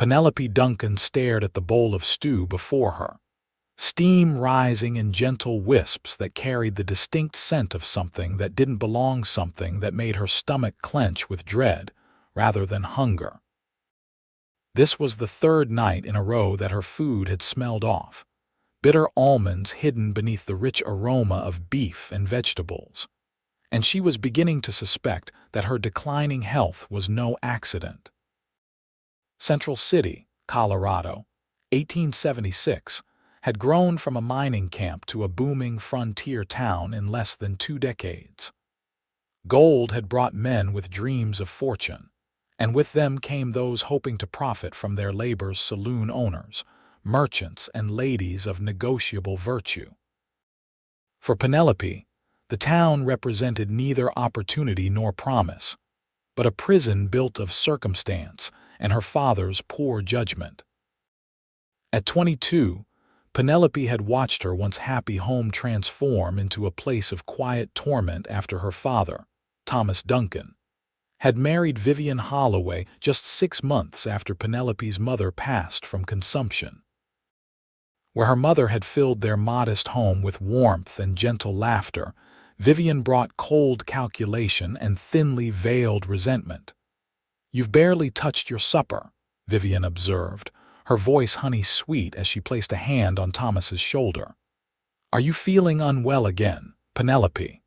Penelope Duncan stared at the bowl of stew before her, steam rising in gentle wisps that carried the distinct scent of something that didn't belong, something that made her stomach clench with dread rather than hunger. This was the third night in a row that her food had smelled off, bitter almonds hidden beneath the rich aroma of beef and vegetables, and she was beginning to suspect that her declining health was no accident. Central City, Colorado, 1876, had grown from a mining camp to a booming frontier town in less than 2 decades. Gold had brought men with dreams of fortune, and with them came those hoping to profit from their labors: saloon owners, merchants, and ladies of negotiable virtue. For Penelope, the town represented neither opportunity nor promise, but a prison built of circumstance and her father's poor judgment. At 22, Penelope had watched her once happy home transform into a place of quiet torment after her father, Thomas Duncan, had married Vivian Holloway just 6 months after Penelope's mother passed from consumption. Where her mother had filled their modest home with warmth and gentle laughter, Vivian brought cold calculation and thinly veiled resentment. "You've barely touched your supper," Vivian observed, her voice honey-sweet as she placed a hand on Thomas's shoulder. "Are you feeling unwell again, Penelope?"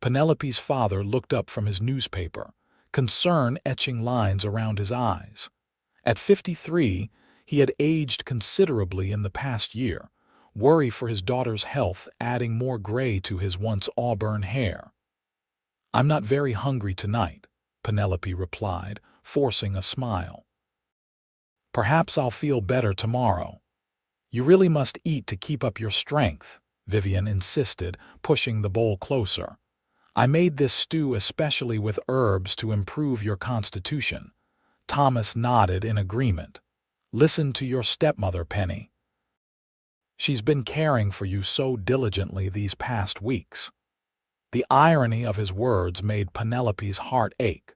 Penelope's father looked up from his newspaper, concern etching lines around his eyes. At 53, he had aged considerably in the past year, worry for his daughter's health adding more gray to his once auburn hair. "I'm not very hungry tonight," Penelope replied, forcing a smile. "Perhaps I'll feel better tomorrow." "You really must eat to keep up your strength," Vivian insisted, pushing the bowl closer. "I made this stew especially with herbs to improve your constitution." Thomas nodded in agreement. "Listen to your stepmother, Penny. She's been caring for you so diligently these past weeks." The irony of his words made Penelope's heart ache.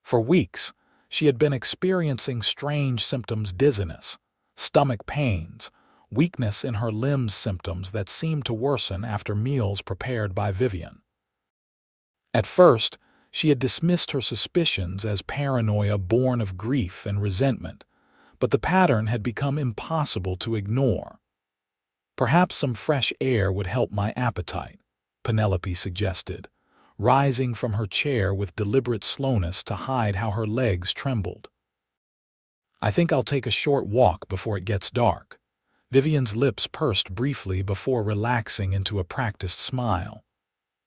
For weeks, she had been experiencing strange symptoms: dizziness, stomach pains, weakness in her limbs, symptoms that seemed to worsen after meals prepared by Vivian. At first, she had dismissed her suspicions as paranoia born of grief and resentment, but the pattern had become impossible to ignore. "Perhaps some fresh air would help my appetite," Penelope suggested, rising from her chair with deliberate slowness to hide how her legs trembled. "I think I'll take a short walk before it gets dark." Vivian's lips pursed briefly before relaxing into a practiced smile.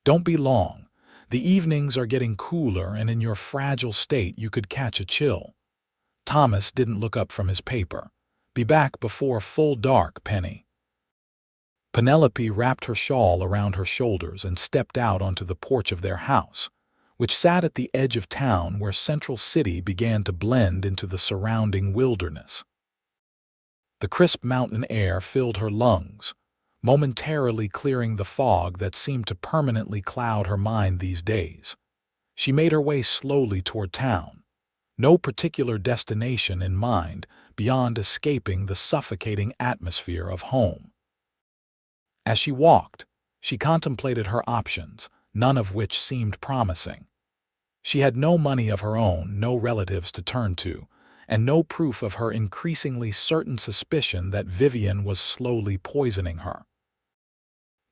"Don't be long. The evenings are getting cooler, and in your fragile state you could catch a chill." Thomas didn't look up from his paper. "Be back before full dark, Penny." Penelope wrapped her shawl around her shoulders and stepped out onto the porch of their house, which sat at the edge of town where Central City began to blend into the surrounding wilderness. The crisp mountain air filled her lungs, momentarily clearing the fog that seemed to permanently cloud her mind these days. She made her way slowly toward town, no particular destination in mind beyond escaping the suffocating atmosphere of home. As she walked, she contemplated her options, none of which seemed promising. She had no money of her own, no relatives to turn to, and no proof of her increasingly certain suspicion that Vivian was slowly poisoning her.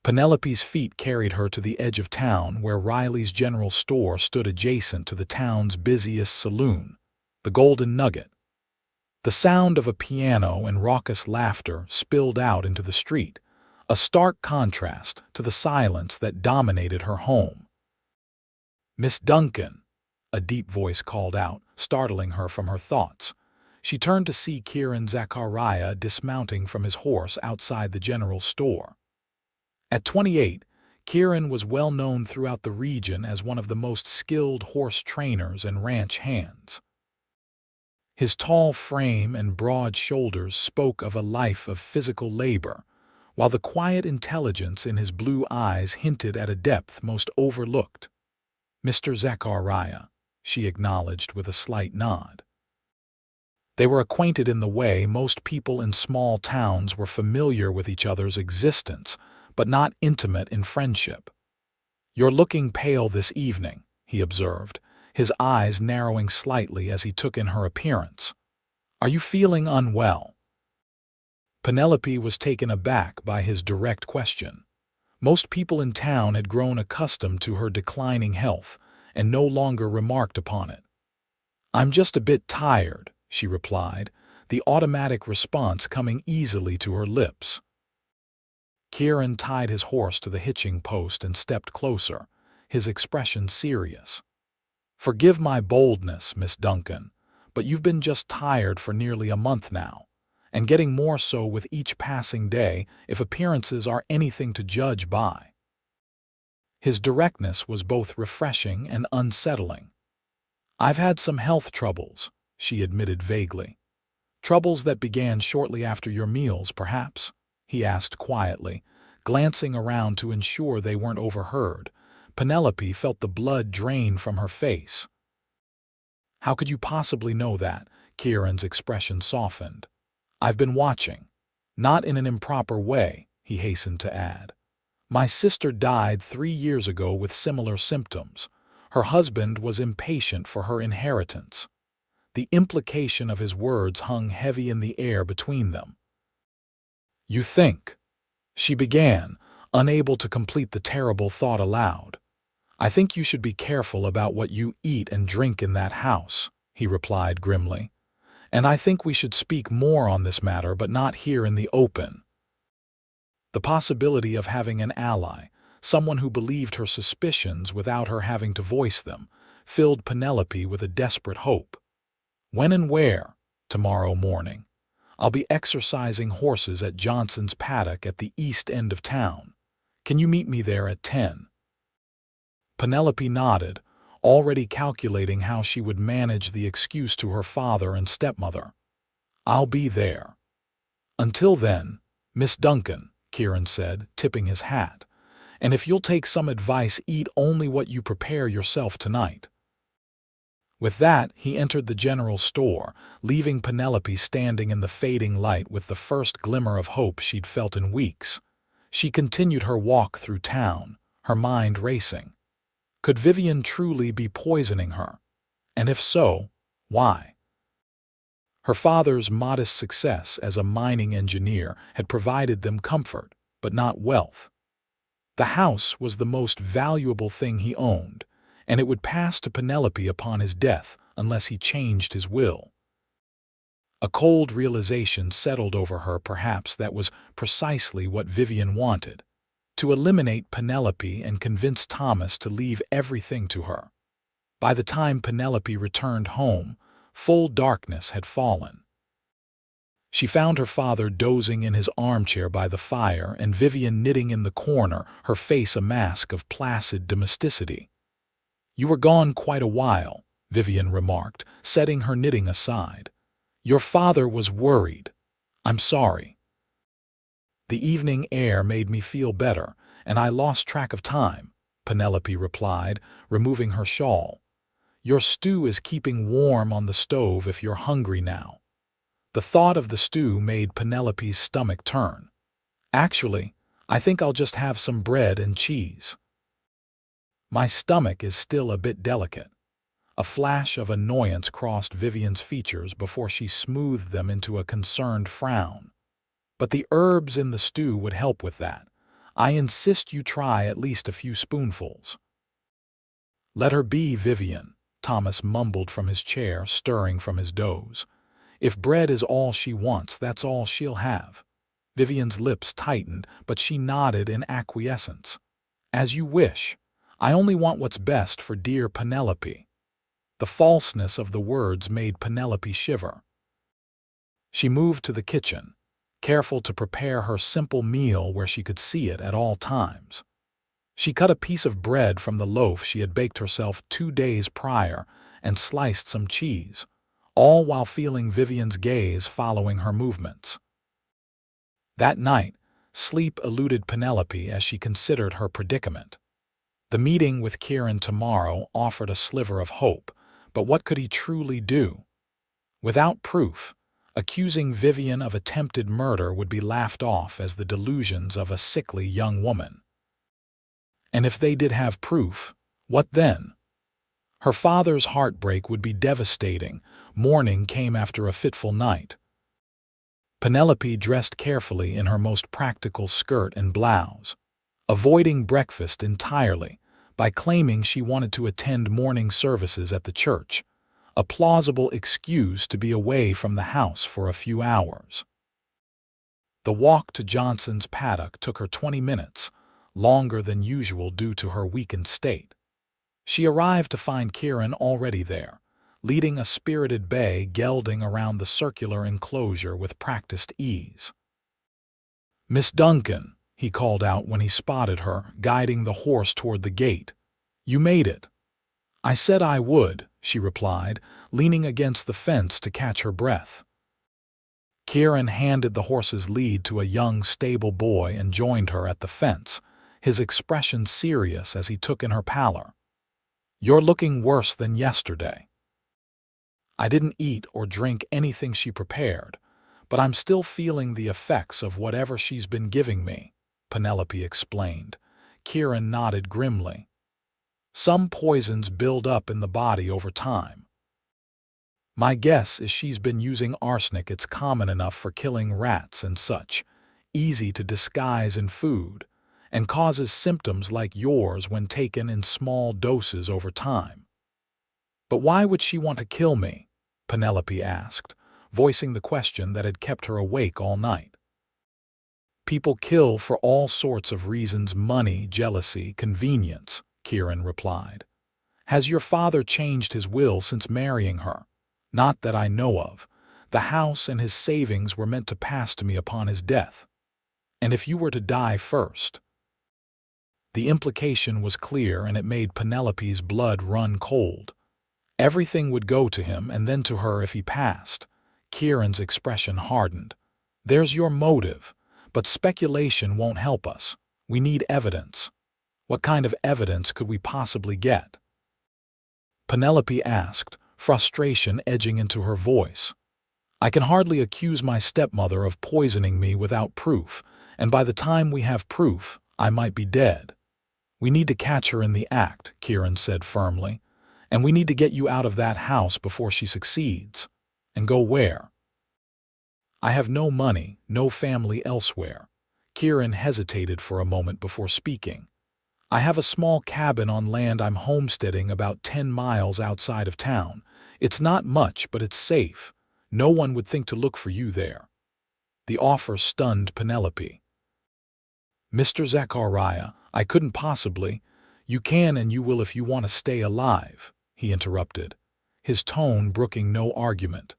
Penelope's feet carried her to the edge of town where Riley's General Store stood adjacent to the town's busiest saloon, the Golden Nugget. The sound of a piano and raucous laughter spilled out into the street, a stark contrast to the silence that dominated her home. "Miss Duncan," a deep voice called out, startling her from her thoughts. She turned to see Kieran Zachariah dismounting from his horse outside the general store. At 28, Kieran was well known throughout the region as one of the most skilled horse trainers and ranch hands. His tall frame and broad shoulders spoke of a life of physical labor, while the quiet intelligence in his blue eyes hinted at a depth most overlooked. "Mr. Zachariah," she acknowledged with a slight nod. They were acquainted in the way most people in small towns were familiar with each other's existence, but not intimate in friendship. "You're looking pale this evening," he observed, his eyes narrowing slightly as he took in her appearance. "Are you feeling unwell?" Penelope was taken aback by his direct question. Most people in town had grown accustomed to her declining health and no longer remarked upon it. "I'm just a bit tired," she replied, the automatic response coming easily to her lips. Kieran tied his horse to the hitching post and stepped closer, his expression serious. "Forgive my boldness, Miss Duncan, but you've been just tired for nearly a month now, and getting more so with each passing day if appearances are anything to judge by." His directness was both refreshing and unsettling. "I've had some health troubles," she admitted vaguely. "Troubles that began shortly after your meals, perhaps?" he asked quietly, glancing around to ensure they weren't overheard. Penelope felt the blood drain from her face. "How could you possibly know that?" Kieran's expression softened. "I've been watching. Not in an improper way," he hastened to add. "My sister died 3 years ago with similar symptoms. Her husband was impatient for her inheritance." The implication of his words hung heavy in the air between them. "You think?" she began, unable to complete the terrible thought aloud. "I think you should be careful about what you eat and drink in that house," he replied grimly. "And I think we should speak more on this matter, but not here in the open." The possibility of having an ally, someone who believed her suspicions without her having to voice them, filled Penelope with a desperate hope. "When and where?" "Tomorrow morning. I'll be exercising horses at Johnson's paddock at the east end of town. Can you meet me there at 10? Penelope nodded, already calculating how she would manage the excuse to her father and stepmother. "I'll be there." "Until then, Miss Duncan," Kieran said, tipping his hat, "and if you'll take some advice, eat only what you prepare yourself tonight." With that, he entered the general store, leaving Penelope standing in the fading light with the first glimmer of hope she'd felt in weeks. She continued her walk through town, her mind racing. Could Vivian truly be poisoning her? And if so, why? Her father's modest success as a mining engineer had provided them comfort, but not wealth. The house was the most valuable thing he owned, and it would pass to Penelope upon his death unless he changed his will. A cold realization settled over her. Perhaps that was precisely what Vivian wanted, to eliminate Penelope and convince Thomas to leave everything to her. By the time Penelope returned home, full darkness had fallen. She found her father dozing in his armchair by the fire and Vivian knitting in the corner, her face a mask of placid domesticity. "You were gone quite a while," Vivian remarked, setting her knitting aside. "Your father was worried. I'm sorry." "The evening air made me feel better, and I lost track of time," Penelope replied, removing her shawl. "Your stew is keeping warm on the stove if you're hungry now." The thought of the stew made Penelope's stomach turn. "Actually, I think I'll just have some bread and cheese. My stomach is still a bit delicate." A flash of annoyance crossed Vivian's features before she smoothed them into a concerned frown. "But the herbs in the stew would help with that. I insist you try at least a few spoonfuls." "Let her be, Vivian," Thomas mumbled from his chair, stirring from his doze. "If bread is all she wants, that's all she'll have." Vivian's lips tightened, but she nodded in acquiescence. "As you wish. I only want what's best for dear Penelope." The falseness of the words made Penelope shiver. She moved to the kitchen, careful to prepare her simple meal where she could see it at all times. She cut a piece of bread from the loaf she had baked herself 2 days prior and sliced some cheese, all while feeling Vivian's gaze following her movements. That night, sleep eluded Penelope as she considered her predicament. The meeting with Kieran tomorrow offered a sliver of hope, but what could he truly do? Without proof, accusing Vivian of attempted murder would be laughed off as the delusions of a sickly young woman. And if they did have proof, what then? Her father's heartbreak would be devastating. Morning came after a fitful night. Penelope dressed carefully in her most practical skirt and blouse, avoiding breakfast entirely by claiming she wanted to attend morning services at the church, a plausible excuse to be away from the house for a few hours. The walk to Johnson's paddock took her 20 minutes, longer than usual due to her weakened state. She arrived to find Kieran already there, leading a spirited bay gelding around the circular enclosure with practiced ease. "Miss Duncan," he called out when he spotted her, guiding the horse toward the gate. "You made it." "I said I would," she replied, leaning against the fence to catch her breath. Kieran handed the horse's lead to a young stable boy and joined her at the fence, his expression serious as he took in her pallor. "You're looking worse than yesterday." "I didn't eat or drink anything she prepared, but I'm still feeling the effects of whatever she's been giving me," Penelope explained. Kieran nodded grimly. "Some poisons build up in the body over time. My guess is she's been using arsenic. It's common enough for killing rats and such, easy to disguise in food, and causes symptoms like yours when taken in small doses over time." "But why would she want to kill me?" Penelope asked, voicing the question that had kept her awake all night. "People kill for all sorts of reasons: money, jealousy, convenience," Kieran replied. "Has your father changed his will since marrying her?" "Not that I know of. The house and his savings were meant to pass to me upon his death. And if you were to die first?" The implication was clear, and it made Penelope's blood run cold. Everything would go to him and then to her if he passed. Kieran's expression hardened. "There's your motive, but speculation won't help us. We need evidence." "What kind of evidence could we possibly get?" Penelope asked, frustration edging into her voice. "I can hardly accuse my stepmother of poisoning me without proof, and by the time we have proof, I might be dead." "We need to catch her in the act," Kieran said firmly. "And we need to get you out of that house before she succeeds." "And go where?" "I have no money, no family elsewhere." Kieran hesitated for a moment before speaking. "I have a small cabin on land I'm homesteading about 10 miles outside of town. It's not much, but it's safe. No one would think to look for you there." The offer stunned Penelope. "Mr. Zachariah, I couldn't possibly—" "You can and you will if you want to stay alive," he interrupted, his tone brooking no argument.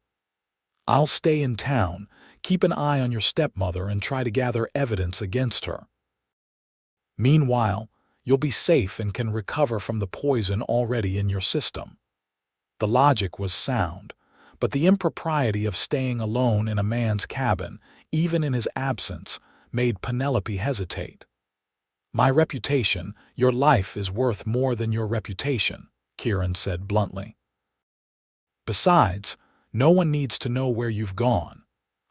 "I'll stay in town, keep an eye on your stepmother, and try to gather evidence against her. Meanwhile, you'll be safe and can recover from the poison already in your system." The logic was sound, but the impropriety of staying alone in a man's cabin, even in his absence, made Penelope hesitate. "My reputation, your life is worth more than your reputation," Kieran said bluntly. "Besides, no one needs to know where you've gone.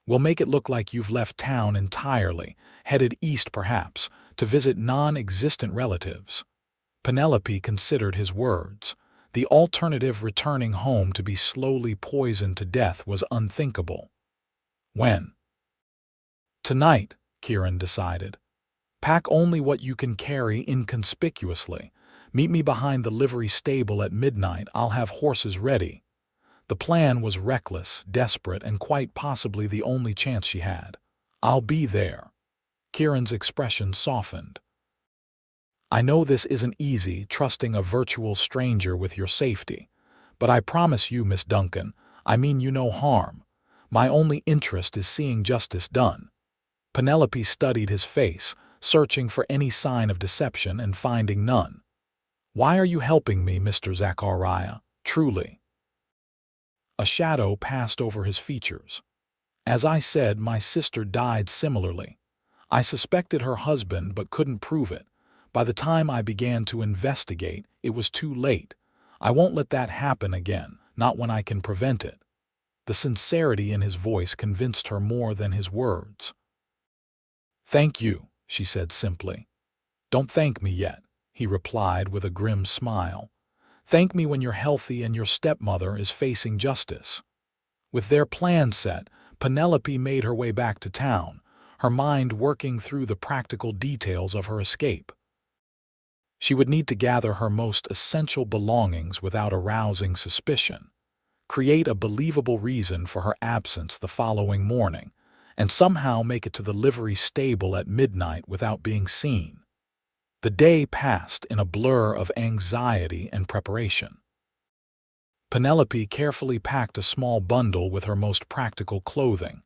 We'll make it look like you've left town entirely, headed east perhaps, to visit non-existent relatives." Penelope considered his words. The alternative, returning home to be slowly poisoned to death, was unthinkable. "When?" "Tonight," Kieran decided. "Pack only what you can carry inconspicuously. Meet me behind the livery stable at midnight. I'll have horses ready." The plan was reckless, desperate, and quite possibly the only chance she had. "I'll be there." Kieran's expression softened. "I know this isn't easy, trusting a virtual stranger with your safety. But I promise you, Miss Duncan, I mean you no harm. My only interest is seeing justice done." Penelope studied his face, searching for any sign of deception and finding none. "Why are you helping me, Mr. Zachariah? Truly." A shadow passed over his features. "As I said, my sister died similarly. I suspected her husband but couldn't prove it. By the time I began to investigate, it was too late. I won't let that happen again, not when I can prevent it." The sincerity in his voice convinced her more than his words. "Thank you," she said simply. "Don't thank me yet," he replied with a grim smile. "Thank me when you're healthy and your stepmother is facing justice." With their plan set, Penelope made her way back to town, her mind working through the practical details of her escape. She would need to gather her most essential belongings without arousing suspicion, create a believable reason for her absence the following morning, and somehow make it to the livery stable at midnight without being seen. The day passed in a blur of anxiety and preparation. Penelope carefully packed a small bundle with her most practical clothing,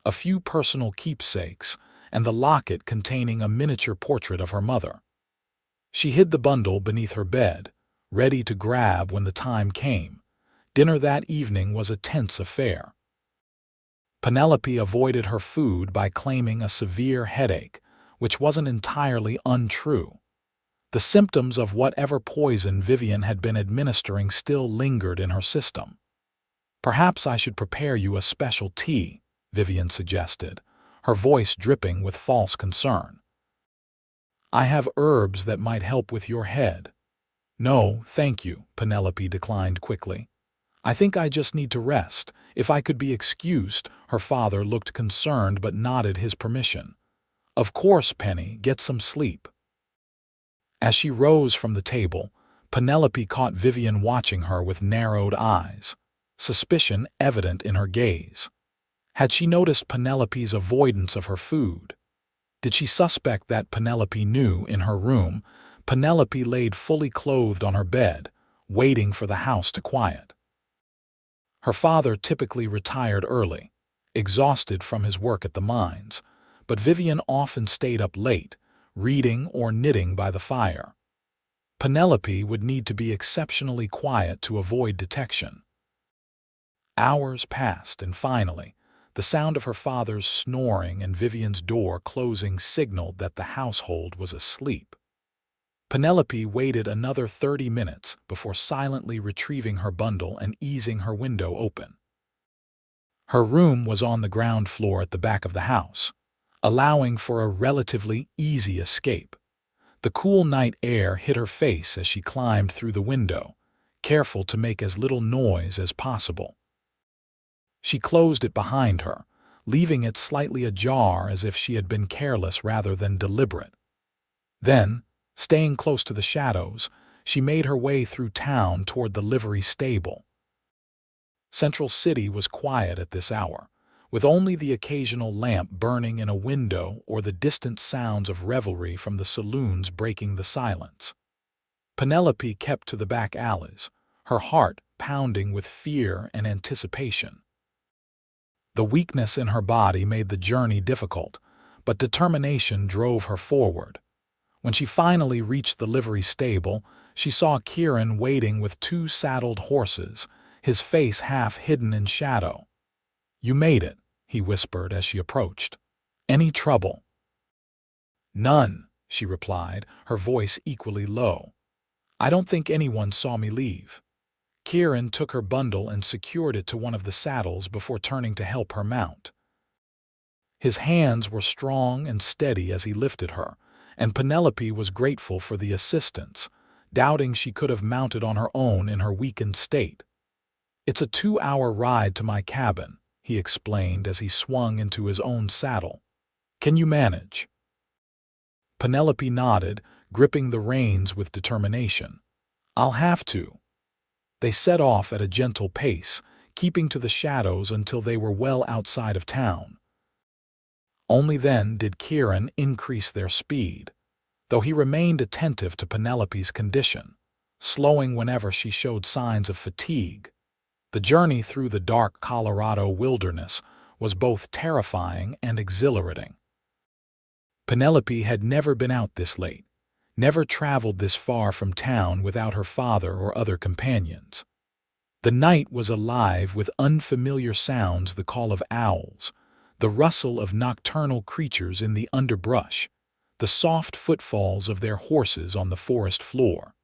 a few personal keepsakes, and the locket containing a miniature portrait of her mother. She hid the bundle beneath her bed, ready to grab when the time came. Dinner that evening was a tense affair. Penelope avoided her food by claiming a severe headache, which wasn't entirely untrue. The symptoms of whatever poison Vivian had been administering still lingered in her system. "Perhaps I should prepare you a special tea," Vivian suggested, her voice dripping with false concern. "I have herbs that might help with your head." "No, thank you," Penelope declined quickly. "I think I just need to rest. If I could be excused." Her father looked concerned but nodded his permission. "Of course, Penny, get some sleep." As she rose from the table, Penelope caught Vivian watching her with narrowed eyes, suspicion evident in her gaze. Had she noticed Penelope's avoidance of her food? Did she suspect that Penelope knew? In her room, Penelope laid fully clothed on her bed, waiting for the house to quiet. Her father typically retired early, exhausted from his work at the mines, but Vivian often stayed up late, reading or knitting by the fire. Penelope would need to be exceptionally quiet to avoid detection. Hours passed, and finally, the sound of her father's snoring and Vivian's door closing signaled that the household was asleep. Penelope waited another 30 minutes before silently retrieving her bundle and easing her window open. Her room was on the ground floor at the back of the house, allowing for a relatively easy escape. The cool night air hit her face as she climbed through the window, careful to make as little noise as possible. She closed it behind her, leaving it slightly ajar as if she had been careless rather than deliberate. Then, staying close to the shadows, she made her way through town toward the livery stable. Central City was quiet at this hour, with only the occasional lamp burning in a window or the distant sounds of revelry from the saloons breaking the silence. Penelope kept to the back alleys, her heart pounding with fear and anticipation. The weakness in her body made the journey difficult, but determination drove her forward. When she finally reached the livery stable, she saw Kieran waiting with 2 saddled horses, his face half hidden in shadow. "You made it," he whispered as she approached. "Any trouble?" "None," she replied, her voice equally low. "I don't think anyone saw me leave." Kieran took her bundle and secured it to one of the saddles before turning to help her mount. His hands were strong and steady as he lifted her, and Penelope was grateful for the assistance, doubting she could have mounted on her own in her weakened state. "It's a 2-hour ride to my cabin," he explained as he swung into his own saddle. "Can you manage?" Penelope nodded, gripping the reins with determination. "I'll have to." They set off at a gentle pace, keeping to the shadows until they were well outside of town. Only then did Kieran increase their speed, though he remained attentive to Penelope's condition, slowing whenever she showed signs of fatigue. The journey through the dark Colorado wilderness was both terrifying and exhilarating. Penelope had never been out this late, never traveled this far from town without her father or other companions. The night was alive with unfamiliar sounds, the call of owls, the rustle of nocturnal creatures in the underbrush, the soft footfalls of their horses on the forest floor.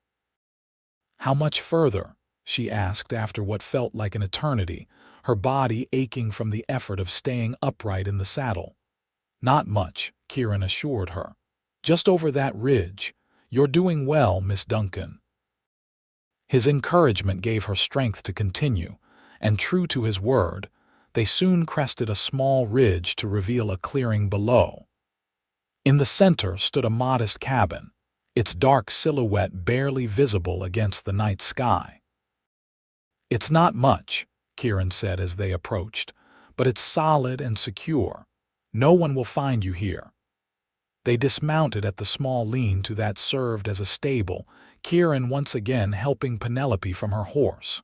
"How much further?" she asked after what felt like an eternity, her body aching from the effort of staying upright in the saddle. "Not much," Kieran assured her. "Just over that ridge. You're doing well, Miss Duncan." His encouragement gave her strength to continue, and true to his word, they soon crested a small ridge to reveal a clearing below. In the center stood a modest cabin, its dark silhouette barely visible against the night sky. "It's not much," Kieran said as they approached, "but it's solid and secure. No one will find you here." They dismounted at the small lean-to that served as a stable, Kieran once again helping Penelope from her horse.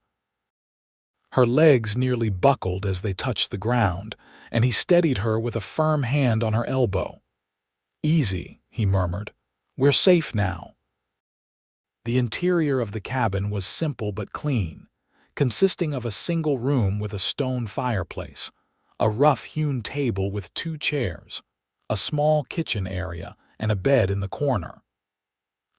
Her legs nearly buckled as they touched the ground, and he steadied her with a firm hand on her elbow. "Easy," he murmured. "We're safe now." The interior of the cabin was simple but clean, consisting of a single room with a stone fireplace, a rough-hewn table with 2 chairs, a small kitchen area, and a bed in the corner.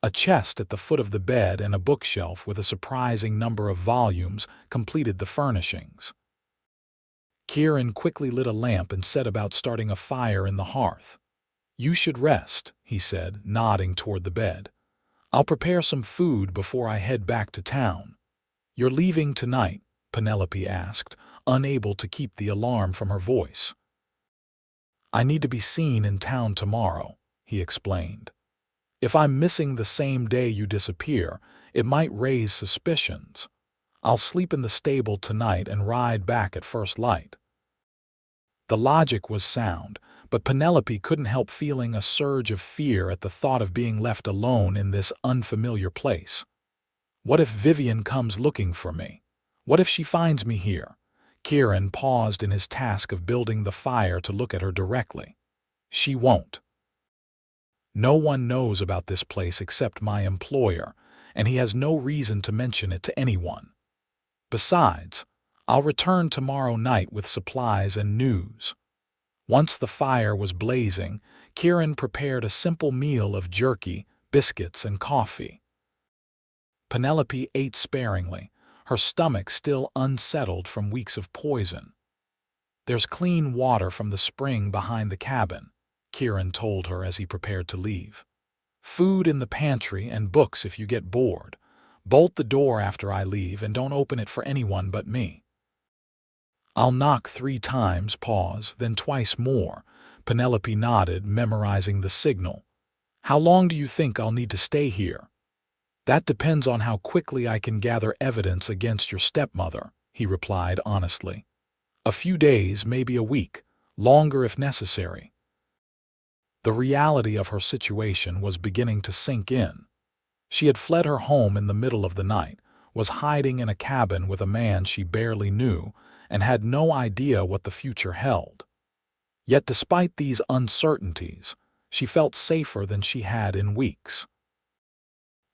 A chest at the foot of the bed and a bookshelf with a surprising number of volumes completed the furnishings. Kieran quickly lit a lamp and set about starting a fire in the hearth. "You should rest," he said, nodding toward the bed. "I'll prepare some food before I head back to town." "You're leaving tonight?" Penelope asked, unable to keep the alarm from her voice. "I need to be seen in town tomorrow," he explained. "If I'm missing the same day you disappear, it might raise suspicions. I'll sleep in the stable tonight and ride back at first light." The logic was sound, but Penelope couldn't help feeling a surge of fear at the thought of being left alone in this unfamiliar place. "What if Vivian comes looking for me? What if she finds me here?" Kieran paused in his task of building the fire to look at her directly. "She won't. No one knows about this place except my employer, and he has no reason to mention it to anyone. Besides, I'll return tomorrow night with supplies and news." Once the fire was blazing, Kieran prepared a simple meal of jerky, biscuits, and coffee. Penelope ate sparingly, her stomach still unsettled from weeks of poison. "There's clean water from the spring behind the cabin," Kieran told her as he prepared to leave. "Food in the pantry and books if you get bored. Bolt the door after I leave and don't open it for anyone but me." "I'll knock 3 times, pause, then twice more." Penelope nodded, memorizing the signal. "How long do you think I'll need to stay here?" "That depends on how quickly I can gather evidence against your stepmother," he replied honestly. "A few days, maybe a week, longer if necessary." The reality of her situation was beginning to sink in. She had fled her home in the middle of the night, was hiding in a cabin with a man she barely knew, and had no idea what the future held. Yet despite these uncertainties, she felt safer than she had in weeks.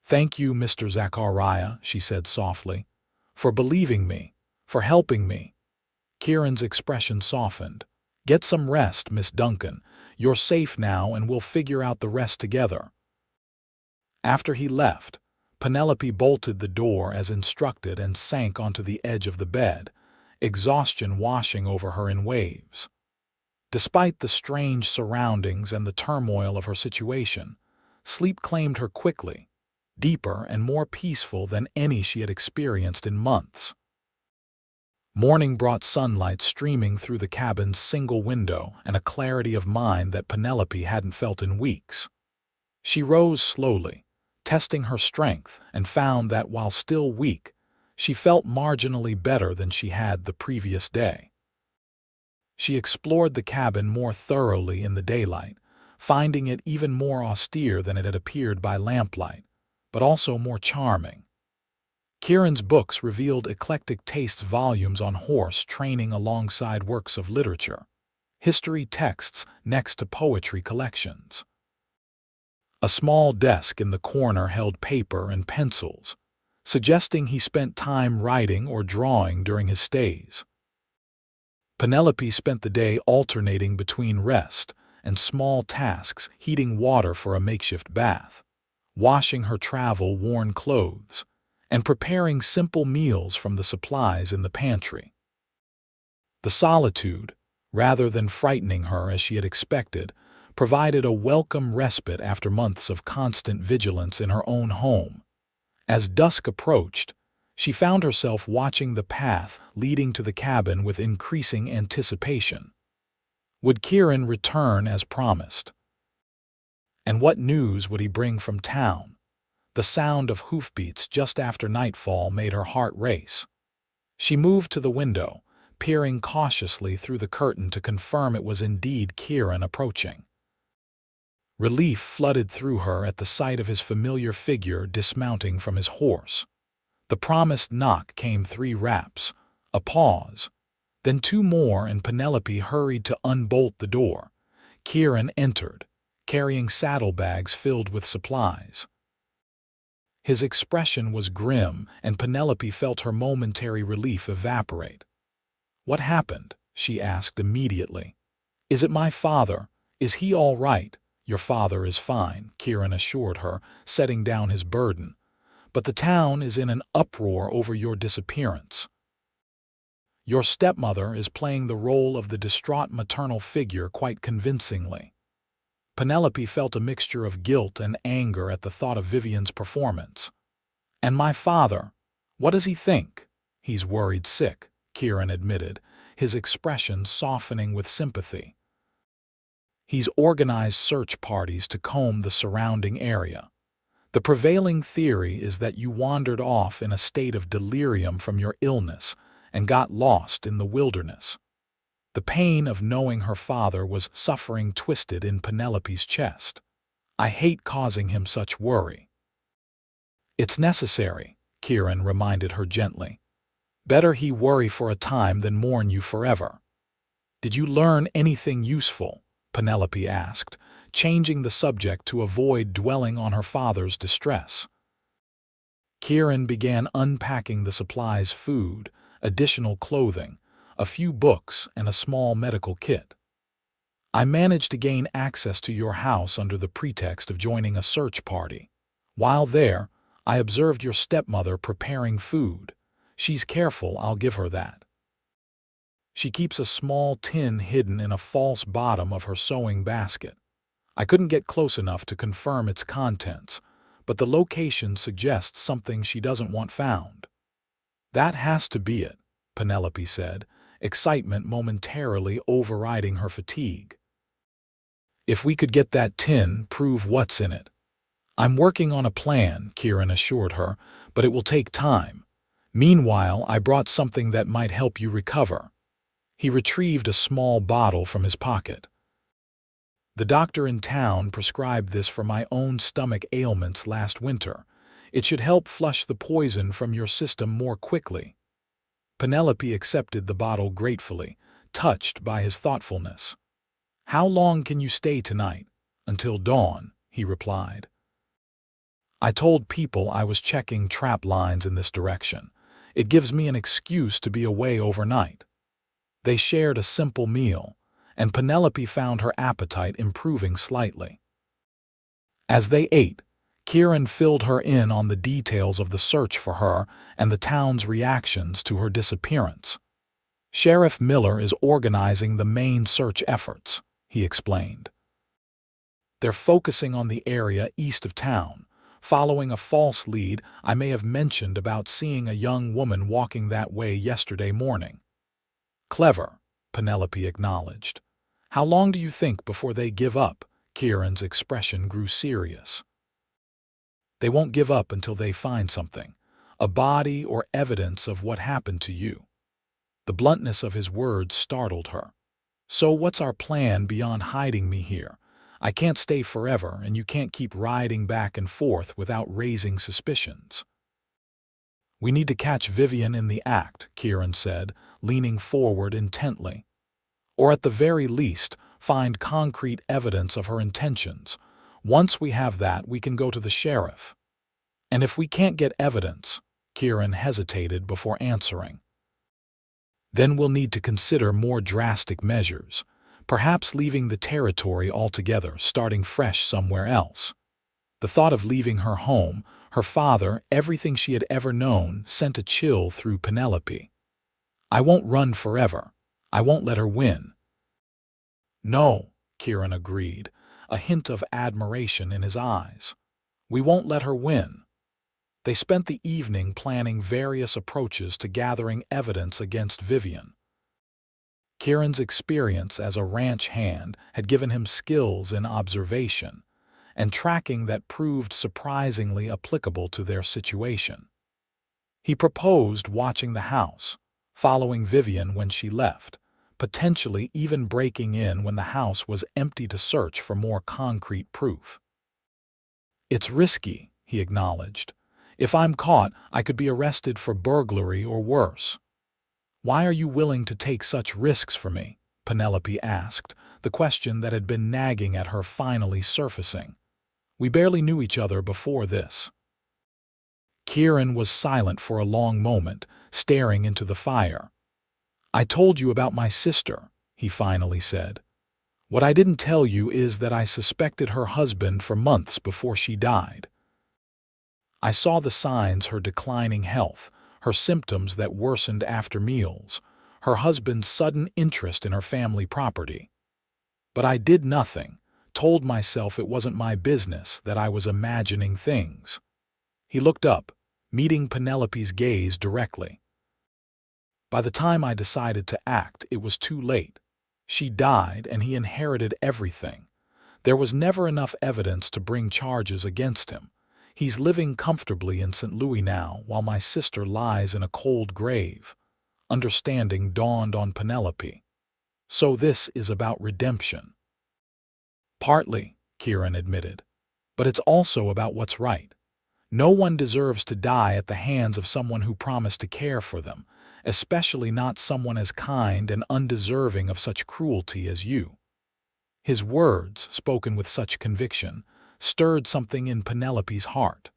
"Thank you, Mr. Zachariah," she said softly, "for believing me, for helping me." Kieran's expression softened. "Get some rest, Miss Duncan. You're safe now and we'll figure out the rest together." After he left, Penelope bolted the door as instructed and sank onto the edge of the bed, exhaustion washing over her in waves. Despite the strange surroundings and the turmoil of her situation, sleep claimed her quickly, deeper and more peaceful than any she had experienced in months. Morning brought sunlight streaming through the cabin's single window and a clarity of mind that Penelope hadn't felt in weeks. She rose slowly, testing her strength, and found that while still weak, she felt marginally better than she had the previous day. She explored the cabin more thoroughly in the daylight, finding it even more austere than it had appeared by lamplight, but also more charming. Kieran's books revealed eclectic tastes, volumes on horse training alongside works of literature, history texts next to poetry collections. A small desk in the corner held paper and pencils, suggesting he spent time writing or drawing during his stays. Penelope spent the day alternating between rest and small tasks, heating water for a makeshift bath, washing her travel-worn clothes, and preparing simple meals from the supplies in the pantry. The solitude, rather than frightening her as she had expected, provided a welcome respite after months of constant vigilance in her own home. As dusk approached, she found herself watching the path leading to the cabin with increasing anticipation. Would Kieran return as promised? And what news would he bring from town? The sound of hoofbeats just after nightfall made her heart race. She moved to the window, peering cautiously through the curtain to confirm it was indeed Kieran approaching. Relief flooded through her at the sight of his familiar figure dismounting from his horse. The promised knock came 3 raps, a pause, then 2 more, and Penelope hurried to unbolt the door. Kieran entered, carrying saddlebags filled with supplies. His expression was grim, and Penelope felt her momentary relief evaporate. "What happened?" she asked immediately. "Is it my father? Is he all right?" "Your father is fine," Kieran assured her, setting down his burden. "But the town is in an uproar over your disappearance. Your stepmother is playing the role of the distraught maternal figure quite convincingly." Penelope felt a mixture of guilt and anger at the thought of Vivian's performance. "And my father? What does he think?" "He's worried sick," Kieran admitted, his expression softening with sympathy. "He's organized search parties to comb the surrounding area. The prevailing theory is that you wandered off in a state of delirium from your illness and got lost in the wilderness." The pain of knowing her father was suffering twisted in Penelope's chest. "I hate causing him such worry." "It's necessary," Kieran reminded her gently. "Better he worry for a time than mourn you forever." "Did you learn anything useful?" Penelope asked, changing the subject to avoid dwelling on her father's distress. Kieran began unpacking the supplies: food, additional clothing, a few books, and a small medical kit. "I managed to gain access to your house under the pretext of joining a search party. While there, I observed your stepmother preparing food. She's careful, I'll give her that. She keeps a small tin hidden in a false bottom of her sewing basket. I couldn't get close enough to confirm its contents, but the location suggests something she doesn't want found." "That has to be it," Penelope said, excitement momentarily overriding her fatigue. "If we could get that tin, prove what's in it." "I'm working on a plan," Kieran assured her, "but it will take time. Meanwhile, I brought something that might help you recover." He retrieved a small bottle from his pocket. "The doctor in town prescribed this for my own stomach ailments last winter. It should help flush the poison from your system more quickly." Penelope accepted the bottle gratefully, touched by his thoughtfulness. "How long can you stay tonight?" "Until dawn," he replied. "I told people I was checking trap lines in this direction. It gives me an excuse to be away overnight." They shared a simple meal, and Penelope found her appetite improving slightly. As they ate, Kieran filled her in on the details of the search for her and the town's reactions to her disappearance. "Sheriff Miller is organizing the main search efforts," he explained. "They're focusing on the area east of town, following a false lead I may have mentioned about seeing a young woman walking that way yesterday morning." "Clever," Penelope acknowledged. "How long do you think before they give up?" Kieran's expression grew serious. "They won't give up until they find something, a body or evidence of what happened to you." The bluntness of his words startled her. "So what's our plan beyond hiding me here? I can't stay forever, and you can't keep riding back and forth without raising suspicions." "We need to catch Vivian in the act," Kieran said, leaning forward intently. "Or at the very least, find concrete evidence of her intentions. Once we have that, we can go to the sheriff." "And if we can't get evidence?" Kieran hesitated before answering. "Then we'll need to consider more drastic measures, perhaps leaving the territory altogether, starting fresh somewhere else." The thought of leaving her home, her father, everything she had ever known, sent a chill through Penelope. "I won't run forever. I won't let her win." "No," Kieran agreed, a hint of admiration in his eyes. "We won't let her win." They spent the evening planning various approaches to gathering evidence against Vivian. Kieran's experience as a ranch hand had given him skills in observation and tracking that proved surprisingly applicable to their situation. He proposed watching the house, following Vivian when she left, potentially even breaking in when the house was empty to search for more concrete proof. "It's risky," he acknowledged. "If I'm caught, I could be arrested for burglary or worse." "Why are you willing to take such risks for me?" Penelope asked, the question that had been nagging at her finally surfacing. "We barely knew each other before this." Kieran was silent for a long moment, staring into the fire. "I told you about my sister," he finally said. "What I didn't tell you is that I suspected her husband for months before she died. I saw the signs: her declining health, her symptoms that worsened after meals, her husband's sudden interest in her family property. But I did nothing, told myself it wasn't my business, that I was imagining things." He looked up, meeting Penelope's gaze directly. "By the time I decided to act, it was too late. She died and he inherited everything. There was never enough evidence to bring charges against him. He's living comfortably in St. Louis now, while my sister lies in a cold grave." Understanding dawned on Penelope. "So this is about redemption." "Partly," Kieran admitted. "But it's also about what's right. No one deserves to die at the hands of someone who promised to care for them, especially not someone as kind and undeserving of such cruelty as you." His words, spoken with such conviction, stirred something in Penelope's heart.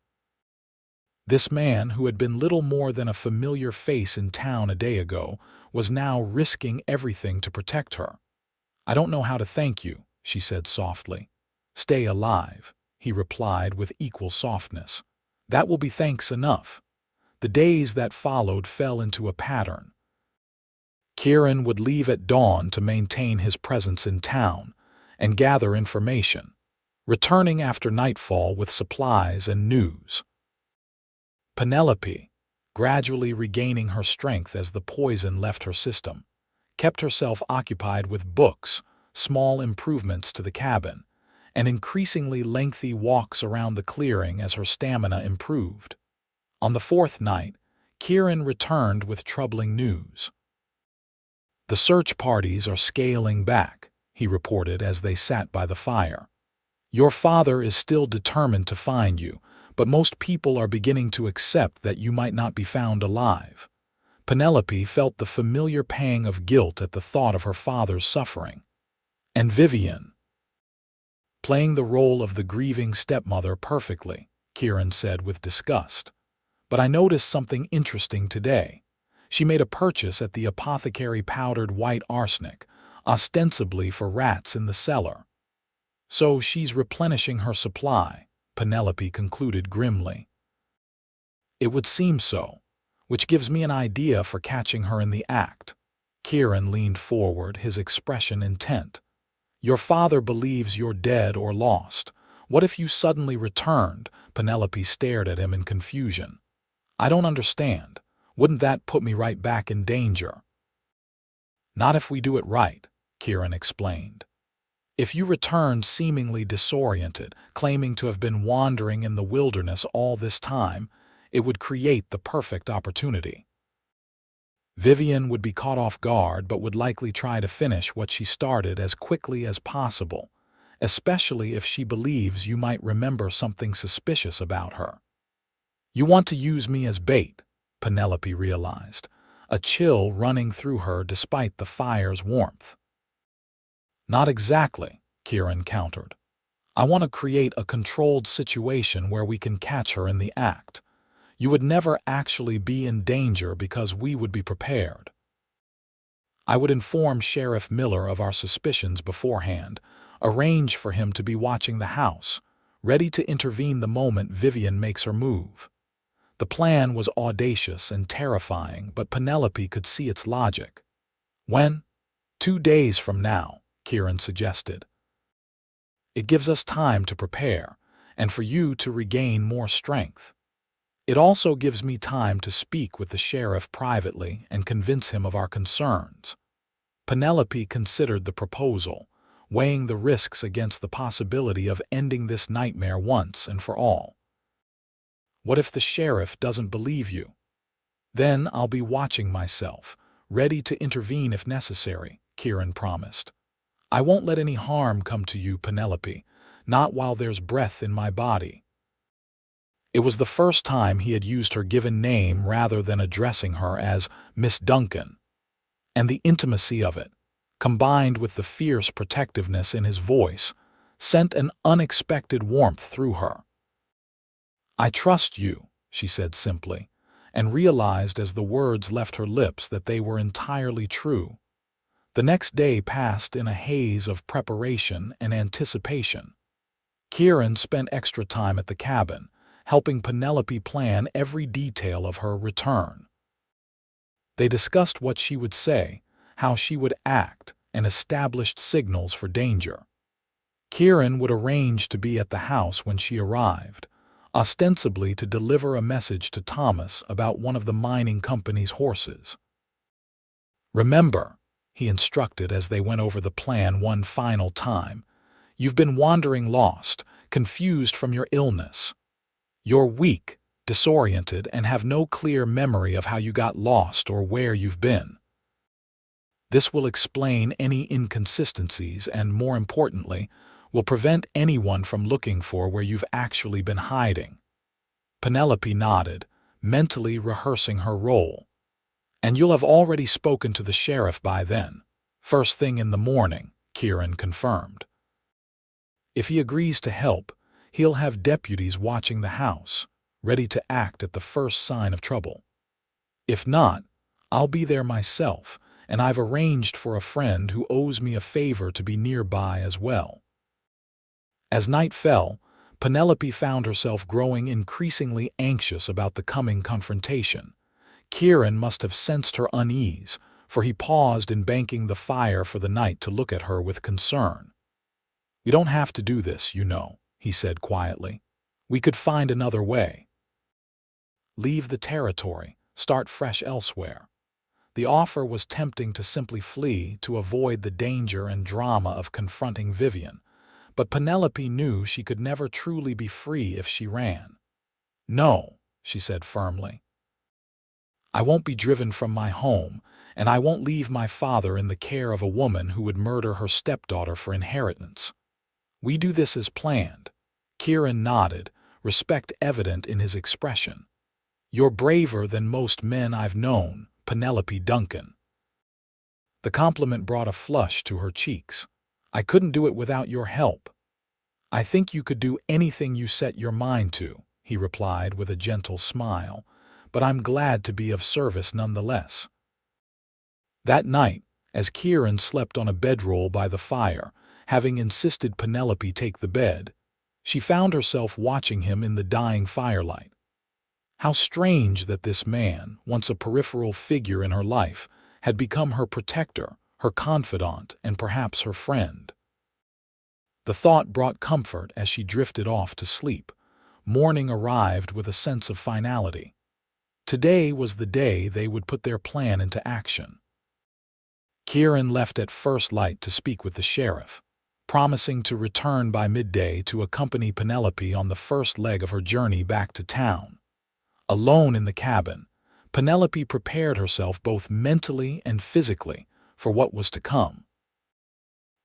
This man, who had been little more than a familiar face in town a day ago, was now risking everything to protect her. "I don't know how to thank you," she said softly. "Stay alive," he replied with equal softness. "That will be thanks enough." The days that followed fell into a pattern. Kieran would leave at dawn to maintain his presence in town and gather information, returning after nightfall with supplies and news. Penelope, gradually regaining her strength as the poison left her system, kept herself occupied with books, small improvements to the cabin, and increasingly lengthy walks around the clearing as her stamina improved. On the fourth night, Kieran returned with troubling news. "The search parties are scaling back," he reported as they sat by the fire. "Your father is still determined to find you, but most people are beginning to accept that you might not be found alive." Penelope felt the familiar pang of guilt at the thought of her father's suffering. "And Vivian, playing the role of the grieving stepmother perfectly," Kieran said with disgust. "But I noticed something interesting today. She made a purchase at the apothecary powdered white arsenic, ostensibly for rats in the cellar. So she's replenishing her supply," Penelope concluded grimly. "It would seem so, which gives me an idea for catching her in the act." Kieran leaned forward, his expression intent. "Your father believes you're dead or lost. What if you suddenly returned?" Penelope stared at him in confusion. "I don't understand. Wouldn't that put me right back in danger?" "Not if we do it right," Kieran explained. "If you returned seemingly disoriented, claiming to have been wandering in the wilderness all this time, it would create the perfect opportunity. Vivian would be caught off guard but would likely try to finish what she started as quickly as possible, especially if she believes you might remember something suspicious about her." "You want to use me as bait," Penelope realized, a chill running through her despite the fire's warmth. "Not exactly," Kieran countered. "I want to create a controlled situation where we can catch her in the act. You would never actually be in danger because we would be prepared. I would inform Sheriff Miller of our suspicions beforehand, arrange for him to be watching the house, ready to intervene the moment Vivian makes her move." The plan was audacious and terrifying, but Penelope could see its logic. "When?" 2 days from now, Kieran suggested. It gives us time to prepare, and for you to regain more strength. It also gives me time to speak with the sheriff privately and convince him of our concerns. Penelope considered the proposal, weighing the risks against the possibility of ending this nightmare once and for all. What if the sheriff doesn't believe you? Then I'll be watching myself, ready to intervene if necessary, Kieran promised. I won't let any harm come to you, Penelope, not while there's breath in my body. It was the first time he had used her given name rather than addressing her as Miss Duncan, and the intimacy of it, combined with the fierce protectiveness in his voice, sent an unexpected warmth through her. I trust you, she said simply, and realized as the words left her lips that they were entirely true. The next day passed in a haze of preparation and anticipation. Kieran spent extra time at the cabin, helping Penelope plan every detail of her return. They discussed what she would say, how she would act, and established signals for danger. Kieran would arrange to be at the house when she arrived, ostensibly to deliver a message to Thomas about one of the mining company's horses. Remember, he instructed as they went over the plan one final time, you've been wandering lost, confused from your illness. You're weak, disoriented, and have no clear memory of how you got lost or where you've been. This will explain any inconsistencies and, more importantly, will prevent anyone from looking for where you've actually been hiding. Penelope nodded, mentally rehearsing her role. And you'll have already spoken to the sheriff by then. First thing in the morning, Kieran confirmed. If he agrees to help, he'll have deputies watching the house, ready to act at the first sign of trouble. If not, I'll be there myself, and I've arranged for a friend who owes me a favor to be nearby as well. As night fell, Penelope found herself growing increasingly anxious about the coming confrontation. Kieran must have sensed her unease, for he paused in banking the fire for the night to look at her with concern. "You don't have to do this, you know," he said quietly. "We could find another way. Leave the territory, start fresh elsewhere." The offer was tempting to simply flee to avoid the danger and drama of confronting Vivian, but Penelope knew she could never truly be free if she ran. "No," she said firmly. "I won't be driven from my home, and I won't leave my father in the care of a woman who would murder her stepdaughter for inheritance. We do this as planned." Kieran nodded, respect evident in his expression. "You're braver than most men I've known, Penelope Duncan." The compliment brought a flush to her cheeks. "I couldn't do it without your help." "I think you could do anything you set your mind to," he replied with a gentle smile, "but I'm glad to be of service nonetheless." That night, as Kieran slept on a bedroll by the fire, having insisted Penelope take the bed, she found herself watching him in the dying firelight. How strange that this man, once a peripheral figure in her life, had become her protector, her confidant, and perhaps her friend. The thought brought comfort as she drifted off to sleep. Morning arrived with a sense of finality. Today was the day they would put their plan into action. Kieran left at first light to speak with the sheriff, promising to return by midday to accompany Penelope on the first leg of her journey back to town. Alone in the cabin, Penelope prepared herself both mentally and physically for what was to come.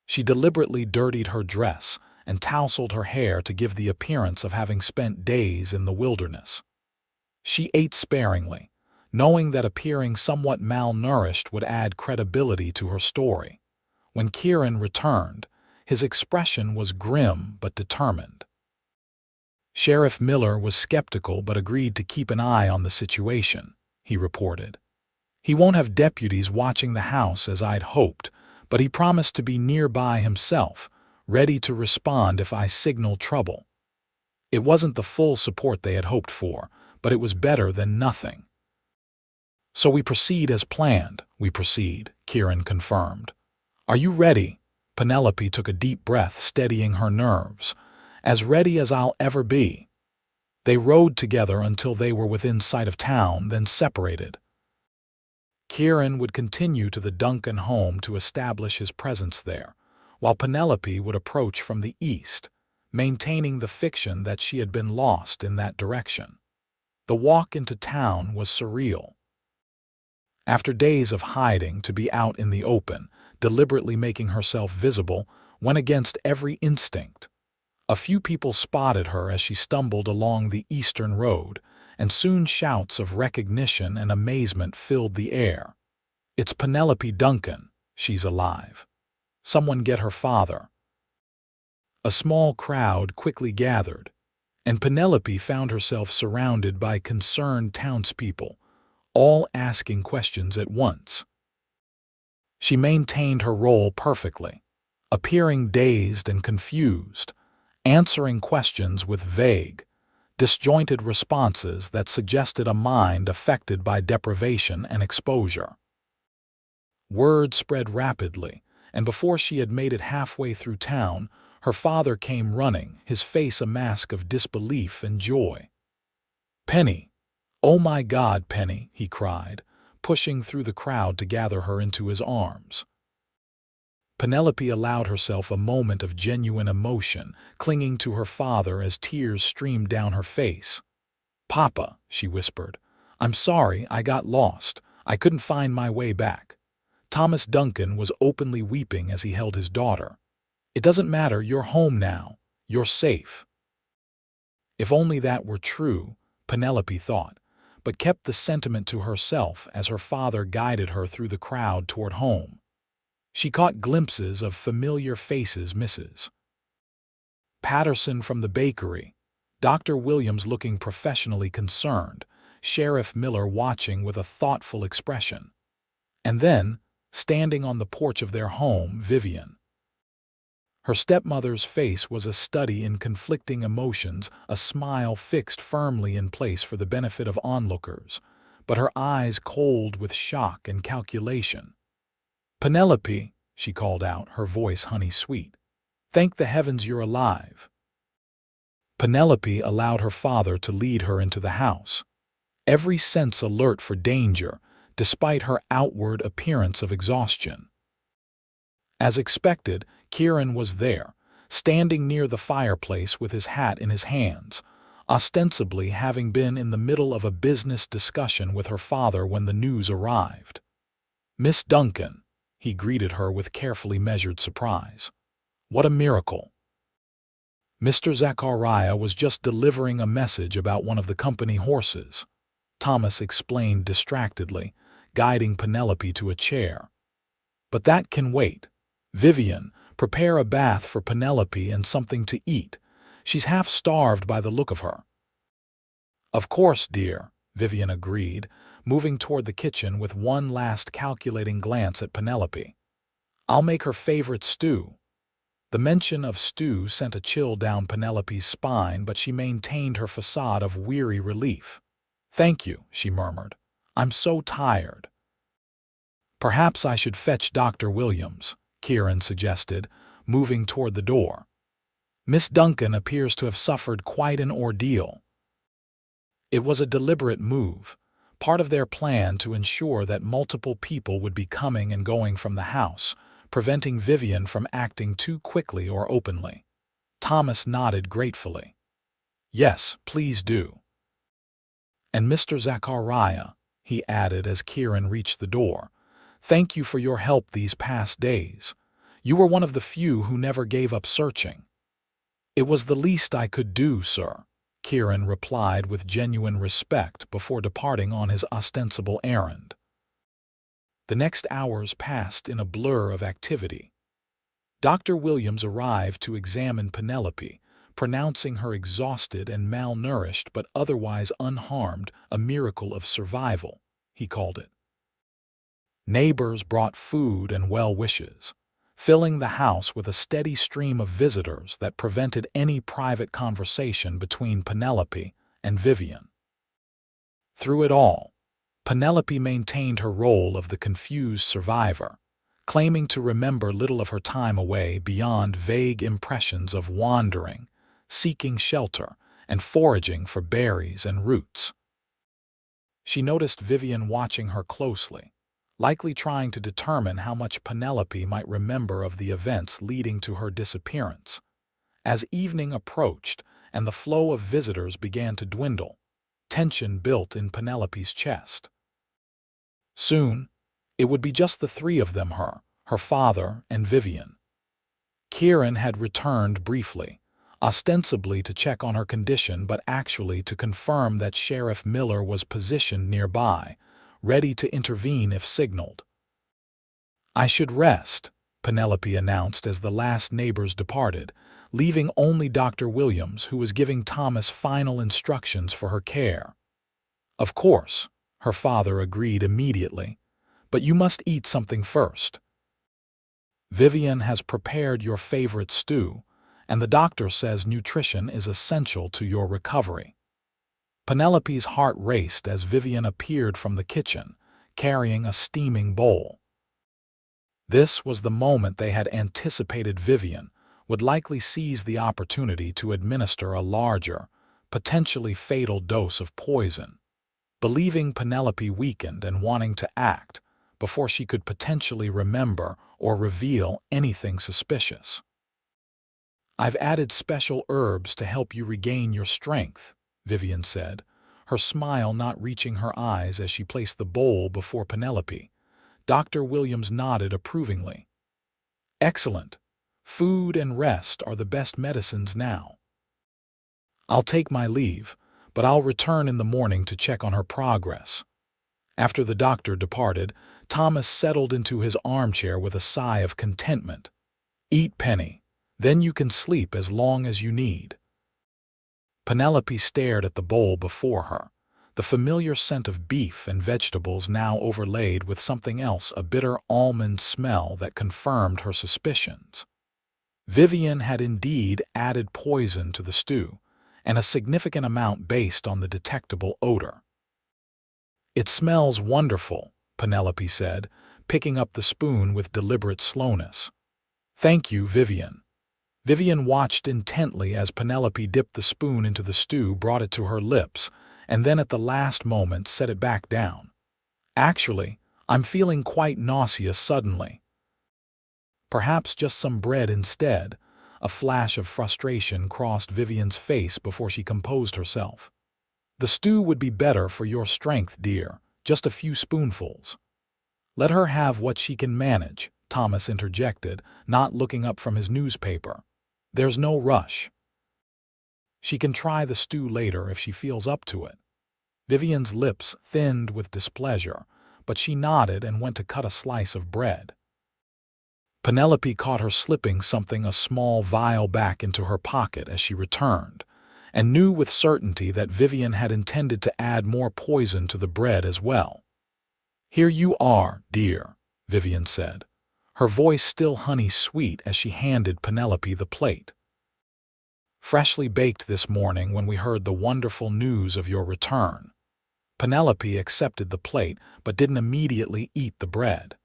She deliberately dirtied her dress and tousled her hair to give the appearance of having spent days in the wilderness. She ate sparingly, knowing that appearing somewhat malnourished would add credibility to her story. When Kieran returned, his expression was grim but determined. "Sheriff Miller was skeptical but agreed to keep an eye on the situation," he reported. "He won't have deputies watching the house as I'd hoped, but he promised to be nearby himself, ready to respond if I signal trouble." It wasn't the full support they had hoped for, but it was better than nothing. "So we proceed as planned," Kieran confirmed. "Are you ready?" Penelope took a deep breath, steadying her nerves. "As ready as I'll ever be." They rode together until they were within sight of town, then separated. Kieran would continue to the Duncan home to establish his presence there, while Penelope would approach from the east, maintaining the fiction that she had been lost in that direction. The walk into town was surreal. After days of hiding, to be out in the open, deliberately making herself visible, went against every instinct. A few people spotted her as she stumbled along the eastern road, and soon shouts of recognition and amazement filled the air. "It's Penelope Duncan. She's alive. Someone get her father." A small crowd quickly gathered, and Penelope found herself surrounded by concerned townspeople, all asking questions at once. She maintained her role perfectly, appearing dazed and confused, answering questions with vague, disjointed responses that suggested a mind affected by deprivation and exposure. Word spread rapidly, and before she had made it halfway through town, her father came running, his face a mask of disbelief and joy. "Penny! Oh my God, Penny!" he cried, pushing through the crowd to gather her into his arms. Penelope allowed herself a moment of genuine emotion, clinging to her father as tears streamed down her face. "Papa," she whispered, "I'm sorry I got lost. I couldn't find my way back." Thomas Duncan was openly weeping as he held his daughter. "It doesn't matter, you're home now. You're safe." If only that were true, Penelope thought, but kept the sentiment to herself as her father guided her through the crowd toward home. She caught glimpses of familiar faces, Mrs. Patterson from the bakery, Dr. Williams looking professionally concerned, Sheriff Miller watching with a thoughtful expression. And then, standing on the porch of their home, Vivian. Her stepmother's face was a study in conflicting emotions, a smile fixed firmly in place for the benefit of onlookers, but her eyes cold with shock and calculation. "Penelope," she called out, her voice honey-sweet. "Thank the heavens you're alive." Penelope allowed her father to lead her into the house, every sense alert for danger, despite her outward appearance of exhaustion. As expected, Kieran was there, standing near the fireplace with his hat in his hands, ostensibly having been in the middle of a business discussion with her father when the news arrived. "Miss Duncan," he greeted her with carefully measured surprise. "What a miracle." "Mr. Zachariah was just delivering a message about one of the company horses," Thomas explained distractedly, guiding Penelope to a chair. "But that can wait. Vivian, prepare a bath for Penelope and something to eat. She's half starved by the look of her." "Of course, dear," Vivian agreed, moving toward the kitchen with one last calculating glance at Penelope. "I'll make her favorite stew." The mention of stew sent a chill down Penelope's spine, but she maintained her facade of weary relief. "Thank you," she murmured. "I'm so tired." "Perhaps I should fetch Dr. Williams," Kieran suggested, moving toward the door. "Miss Duncan appears to have suffered quite an ordeal." It was a deliberate move, part of their plan to ensure that multiple people would be coming and going from the house, preventing Vivian from acting too quickly or openly. Thomas nodded gratefully. "Yes, please do." "And Mr. Zachariah," he added as Kieran reached the door, "thank you for your help these past days. You were one of the few who never gave up searching." "It was the least I could do, sir," Kieran replied with genuine respect before departing on his ostensible errand. The next hours passed in a blur of activity. Dr. Williams arrived to examine Penelope, pronouncing her exhausted and malnourished but otherwise unharmed, a miracle of survival, he called it. Neighbors brought food and well wishes, filling the house with a steady stream of visitors that prevented any private conversation between Penelope and Vivian. Through it all, Penelope maintained her role of the confused survivor, claiming to remember little of her time away beyond vague impressions of wandering, seeking shelter, and foraging for berries and roots. She noticed Vivian watching her closely, likely trying to determine how much Penelope might remember of the events leading to her disappearance. As evening approached and the flow of visitors began to dwindle, tension built in Penelope's chest. Soon, it would be just the three of them, her father, and Vivian. Kieran had returned briefly, ostensibly to check on her condition but actually to confirm that Sheriff Miller was positioned nearby, ready to intervene if signaled. "I should rest," Penelope announced as the last neighbors departed, leaving only Dr. Williams, who was giving Thomas final instructions for her care. "Of course," her father agreed immediately, "but you must eat something first. Vivian has prepared your favorite stew, and the doctor says nutrition is essential to your recovery." Penelope's heart raced as Vivian appeared from the kitchen, carrying a steaming bowl. This was the moment they had anticipated. Vivian would likely seize the opportunity to administer a larger, potentially fatal dose of poison. Believing Penelope weakened and wanting to act before she could potentially remember or reveal anything suspicious. "I've added special herbs to help you regain your strength," Vivian said, her smile not reaching her eyes as she placed the bowl before Penelope. Dr. Williams nodded approvingly. "Excellent. Food and rest are the best medicines now. I'll take my leave, but I'll return in the morning to check on her progress." After the doctor departed, Thomas settled into his armchair with a sigh of contentment. "Eat, Penny. Then you can sleep as long as you need." Penelope stared at the bowl before her, the familiar scent of beef and vegetables now overlaid with something else, a bitter almond smell that confirmed her suspicions. Vivian had indeed added poison to the stew, and a significant amount based on the detectable odor. "It smells wonderful," Penelope said, picking up the spoon with deliberate slowness. "Thank you, Vivian." Vivian watched intently as Penelope dipped the spoon into the stew, brought it to her lips, and then at the last moment set it back down. "Actually, I'm feeling quite nauseous suddenly." "Perhaps just some bread instead." A flash of frustration crossed Vivian's face before she composed herself. "The stew would be better for your strength, dear, just a few spoonfuls." "Let her have what she can manage," Thomas interjected, not looking up from his newspaper. "There's no rush. She can try the stew later if she feels up to it." Vivian's lips thinned with displeasure, but she nodded and went to cut a slice of bread. Penelope caught her slipping something, a small vial, back into her pocket as she returned, and knew with certainty that Vivian had intended to add more poison to the bread as well. "Here you are, dear," Vivian said, her voice still honey-sweet as she handed Penelope the plate. "Freshly baked this morning when we heard the wonderful news of your return." Penelope accepted the plate but didn't immediately eat the bread.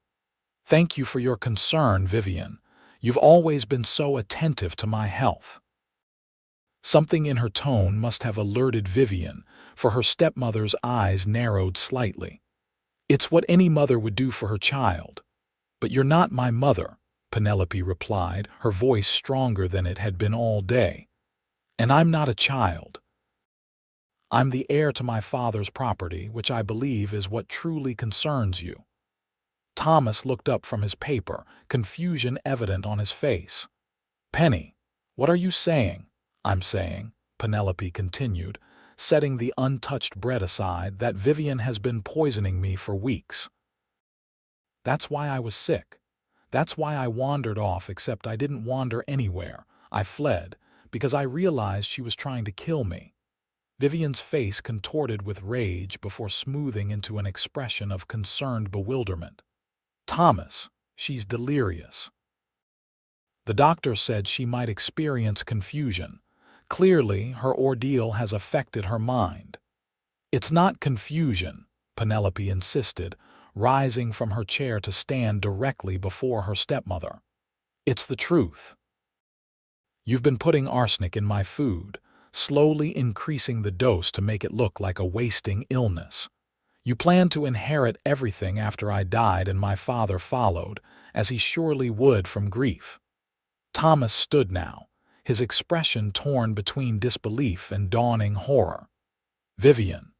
"Thank you for your concern, Vivian. You've always been so attentive to my health." Something in her tone must have alerted Vivian, for her stepmother's eyes narrowed slightly. "It's what any mother would do for her child." "But you're not my mother," Penelope replied, her voice stronger than it had been all day. "And I'm not a child. I'm the heir to my father's property, which I believe is what truly concerns you." Thomas looked up from his paper, confusion evident on his face. "Penny, what are you saying?" "I'm saying," Penelope continued, setting the untouched bread aside, "that Vivian has been poisoning me for weeks. That's why I was sick. That's why I wandered off, except I didn't wander anywhere. I fled, because I realized she was trying to kill me." Vivian's face contorted with rage before smoothing into an expression of concerned bewilderment. "Thomas, she's delirious. The doctor said she might experience confusion. Clearly, her ordeal has affected her mind." "It's not confusion," Penelope insisted, rising from her chair to stand directly before her stepmother. "It's the truth. You've been putting arsenic in my food, slowly increasing the dose to make it look like a wasting illness. You planned to inherit everything after I died and my father followed, as he surely would from grief." Thomas stood now, his expression torn between disbelief and dawning horror. "Vivian,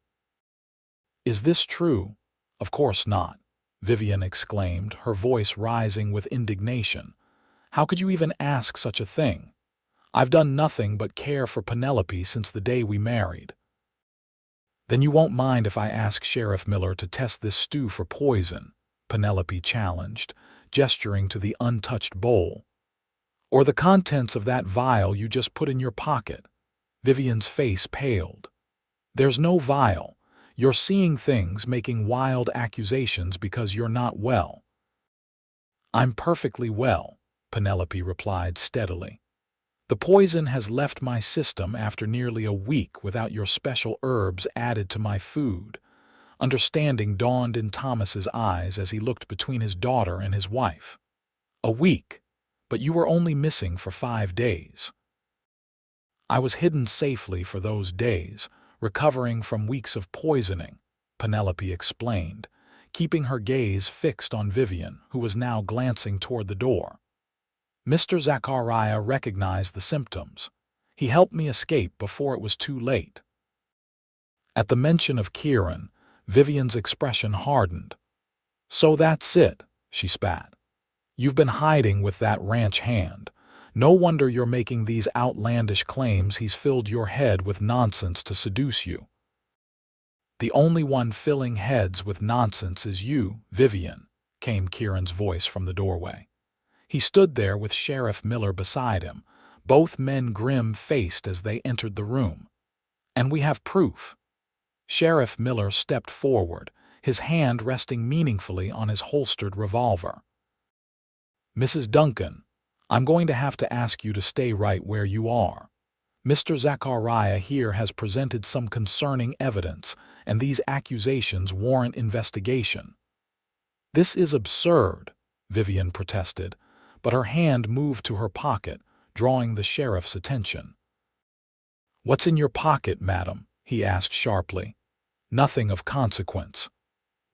is this true?" "Of course not," Vivian exclaimed, her voice rising with indignation. "How could you even ask such a thing? I've done nothing but care for Penelope since the day we married." "Then you won't mind if I ask Sheriff Miller to test this stew for poison?" Penelope challenged, gesturing to the untouched bowl. "Or the contents of that vial you just put in your pocket?" Vivian's face paled. "There's no vial. You're seeing things, making wild accusations because you're not well." "I'm perfectly well," Penelope replied steadily. "The poison has left my system after nearly a week without your special herbs added to my food." Understanding dawned in Thomas's eyes as he looked between his daughter and his wife. "A week? But you were only missing for 5 days." "I was hidden safely for those days, recovering from weeks of poisoning," Penelope explained, keeping her gaze fixed on Vivian, who was now glancing toward the door. "Mr. Zachariah recognized the symptoms. He helped me escape before it was too late." At the mention of Kieran, Vivian's expression hardened. "So that's it," she spat. "You've been hiding with that ranch hand. No wonder you're making these outlandish claims. He's filled your head with nonsense to seduce you." "The only one filling heads with nonsense is you, Vivian," came Kieran's voice from the doorway. He stood there with Sheriff Miller beside him, both men grim-faced as they entered the room. "And we have proof." Sheriff Miller stepped forward, his hand resting meaningfully on his holstered revolver. "Mrs. Duncan, I'm going to have to ask you to stay right where you are. Mr. Zachariah here has presented some concerning evidence, and these accusations warrant investigation." "This is absurd," Vivian protested, but her hand moved to her pocket, drawing the sheriff's attention. "What's in your pocket, madam?" he asked sharply. "Nothing of consequence."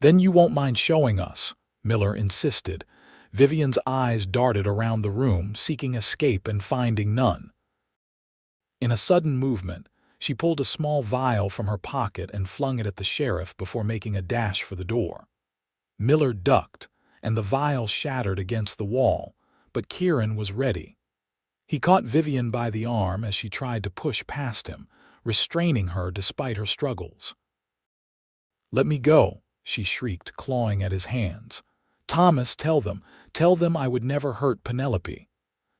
"Then you won't mind showing us," Miller insisted. Vivian's eyes darted around the room, seeking escape and finding none. In a sudden movement, she pulled a small vial from her pocket and flung it at the sheriff before making a dash for the door. Miller ducked, and the vial shattered against the wall, but Kieran was ready. He caught Vivian by the arm as she tried to push past him, restraining her despite her struggles. "Let me go," she shrieked, clawing at his hands. "Thomas, tell them I would never hurt Penelope."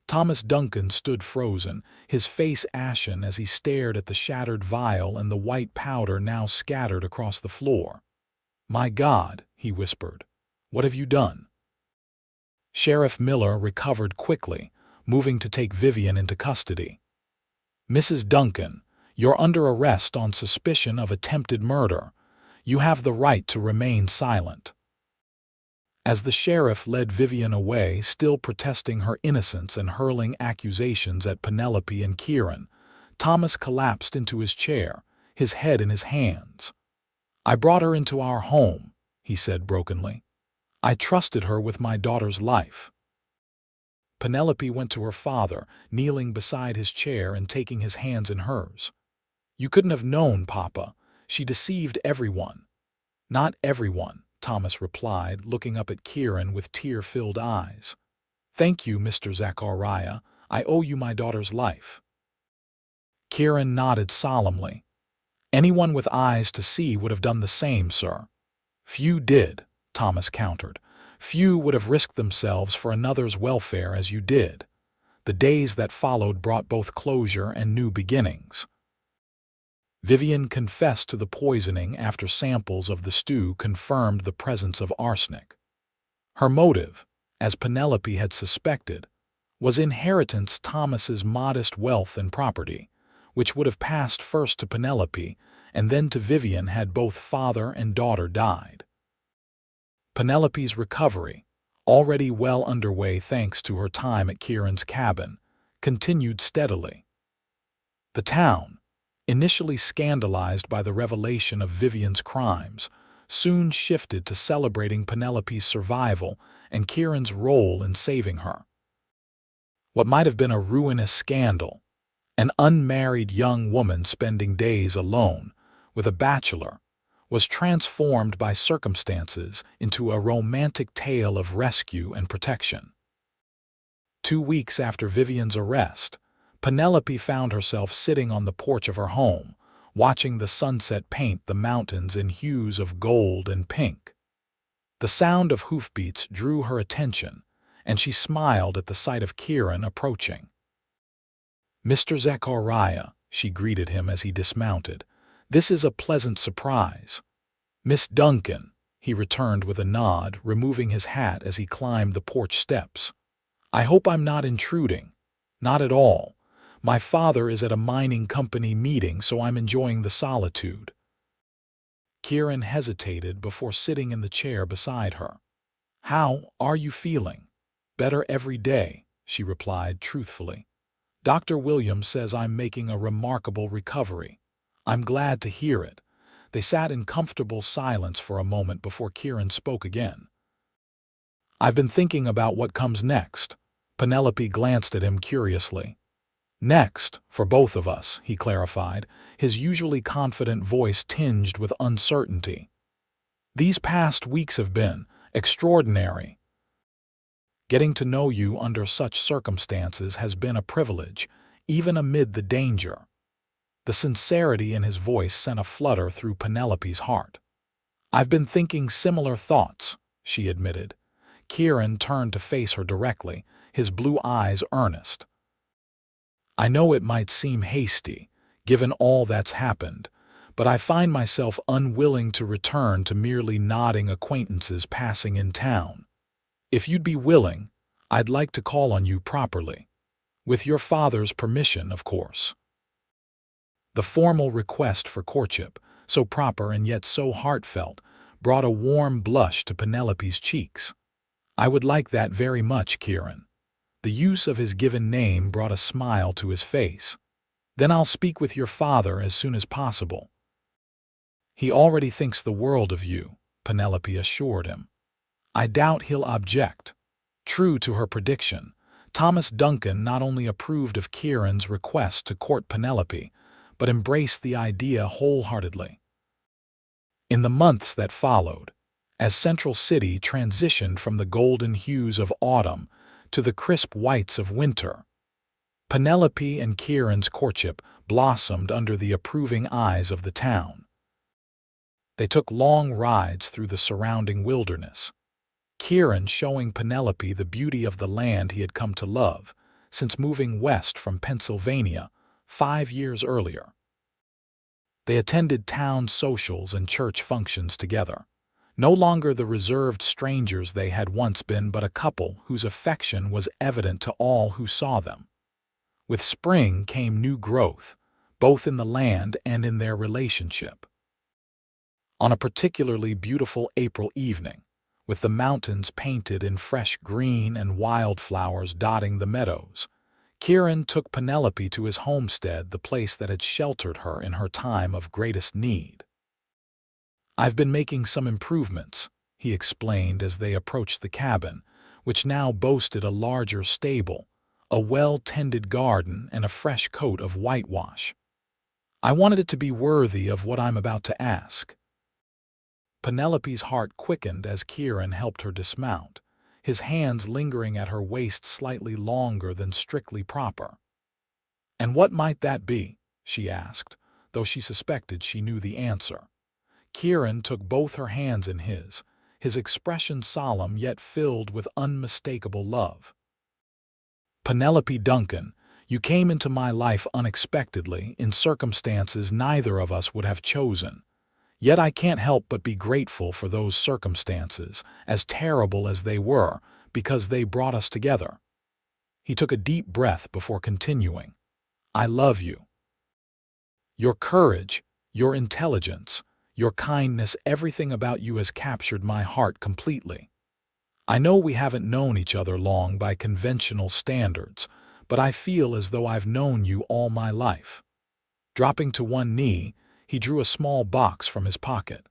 Thomas Duncan stood frozen, his face ashen as he stared at the shattered vial and the white powder now scattered across the floor. "My God," he whispered, "what have you done?" Sheriff Miller recovered quickly, moving to take Vivian into custody. "Mrs. Duncan, you're under arrest on suspicion of attempted murder. You have the right to remain silent." As the sheriff led Vivian away, still protesting her innocence and hurling accusations at Penelope and Kieran, Thomas collapsed into his chair, his head in his hands. "I brought her into our home," he said brokenly. "I trusted her with my daughter's life." Penelope went to her father, kneeling beside his chair and taking his hands in hers. "You couldn't have known, Papa. She deceived everyone." "Not everyone," Thomas replied, looking up at Kieran with tear-filled eyes. "Thank you, Mr. Zachariah. I owe you my daughter's life." Kieran nodded solemnly. "Anyone with eyes to see would have done the same, sir." "Few did," Thomas countered. "Few would have risked themselves for another's welfare as you did." The days that followed brought both closure and new beginnings. Vivian confessed to the poisoning after samples of the stew confirmed the presence of arsenic. Her motive, as Penelope had suspected, was inheritance. Thomas's modest wealth and property, which would have passed first to Penelope and then to Vivian had both father and daughter died. Penelope's recovery, already well underway thanks to her time at Kieran's cabin, continued steadily. The town, initially scandalized by the revelation of Vivian's crimes, soon shifted to celebrating Penelope's survival and Kieran's role in saving her. What might have been a ruinous scandal, an unmarried young woman spending days alone with a bachelor, was transformed by circumstances into a romantic tale of rescue and protection. 2 weeks after Vivian's arrest, Penelope found herself sitting on the porch of her home, watching the sunset paint the mountains in hues of gold and pink. The sound of hoofbeats drew her attention, and she smiled at the sight of Kieran approaching. "Mr. Zachariah," she greeted him as he dismounted, "this is a pleasant surprise." "Miss Duncan," he returned with a nod, removing his hat as he climbed the porch steps. "I hope I'm not intruding." "Not at all. My father is at a mining company meeting, so I'm enjoying the solitude." Kieran hesitated before sitting in the chair beside her. "How are you feeling?" "Better every day," she replied truthfully. "Dr. Williams says I'm making a remarkable recovery." "I'm glad to hear it." They sat in comfortable silence for a moment before Kieran spoke again. "I've been thinking about what comes next." Penelope glanced at him curiously. "Next, for both of us," he clarified, his usually confident voice tinged with uncertainty. "These past weeks have been extraordinary. Getting to know you under such circumstances has been a privilege, even amid the danger." The sincerity in his voice sent a flutter through Penelope's heart. "I've been thinking similar thoughts," she admitted. Kieran turned to face her directly, his blue eyes earnest. "I know it might seem hasty, given all that's happened, but I find myself unwilling to return to merely nodding acquaintances passing in town. If you'd be willing, I'd like to call on you properly. With your father's permission, of course." The formal request for courtship, so proper and yet so heartfelt, brought a warm blush to Penelope's cheeks. "I would like that very much, Kieran." The use of his given name brought a smile to his face. "Then I'll speak with your father as soon as possible." "He already thinks the world of you," Penelope assured him. "I doubt he'll object." True to her prediction, Thomas Duncan not only approved of Kieran's request to court Penelope, but embraced the idea wholeheartedly. In the months that followed, as Central City transitioned from the golden hues of autumn to the crisp whites of winter, Penelope and Kieran's courtship blossomed under the approving eyes of the town. They took long rides through the surrounding wilderness, Kieran showing Penelope the beauty of the land he had come to love since moving west from Pennsylvania 5 years earlier. They attended town socials and church functions together, no longer the reserved strangers they had once been, but a couple whose affection was evident to all who saw them. With spring came new growth, both in the land and in their relationship. On a particularly beautiful April evening, with the mountains painted in fresh green and wildflowers dotting the meadows, Kieran took Penelope to his homestead, the place that had sheltered her in her time of greatest need. "I've been making some improvements," he explained as they approached the cabin, which now boasted a larger stable, a well-tended garden, and a fresh coat of whitewash. "I wanted it to be worthy of what I'm about to ask." Penelope's heart quickened as Kieran helped her dismount, his hands lingering at her waist slightly longer than strictly proper. "And what might that be?" she asked, though she suspected she knew the answer. Kieran took both her hands in his expression solemn yet filled with unmistakable love. "Penelope Duncan, you came into my life unexpectedly in circumstances neither of us would have chosen. Yet I can't help but be grateful for those circumstances, as terrible as they were, because they brought us together." He took a deep breath before continuing. "I love you. Your courage, your intelligence, Your kindness, everything about you has captured my heart completely. I know we haven't known each other long by conventional standards, but I feel as though I've known you all my life." Dropping to one knee, he drew a small box from his pocket.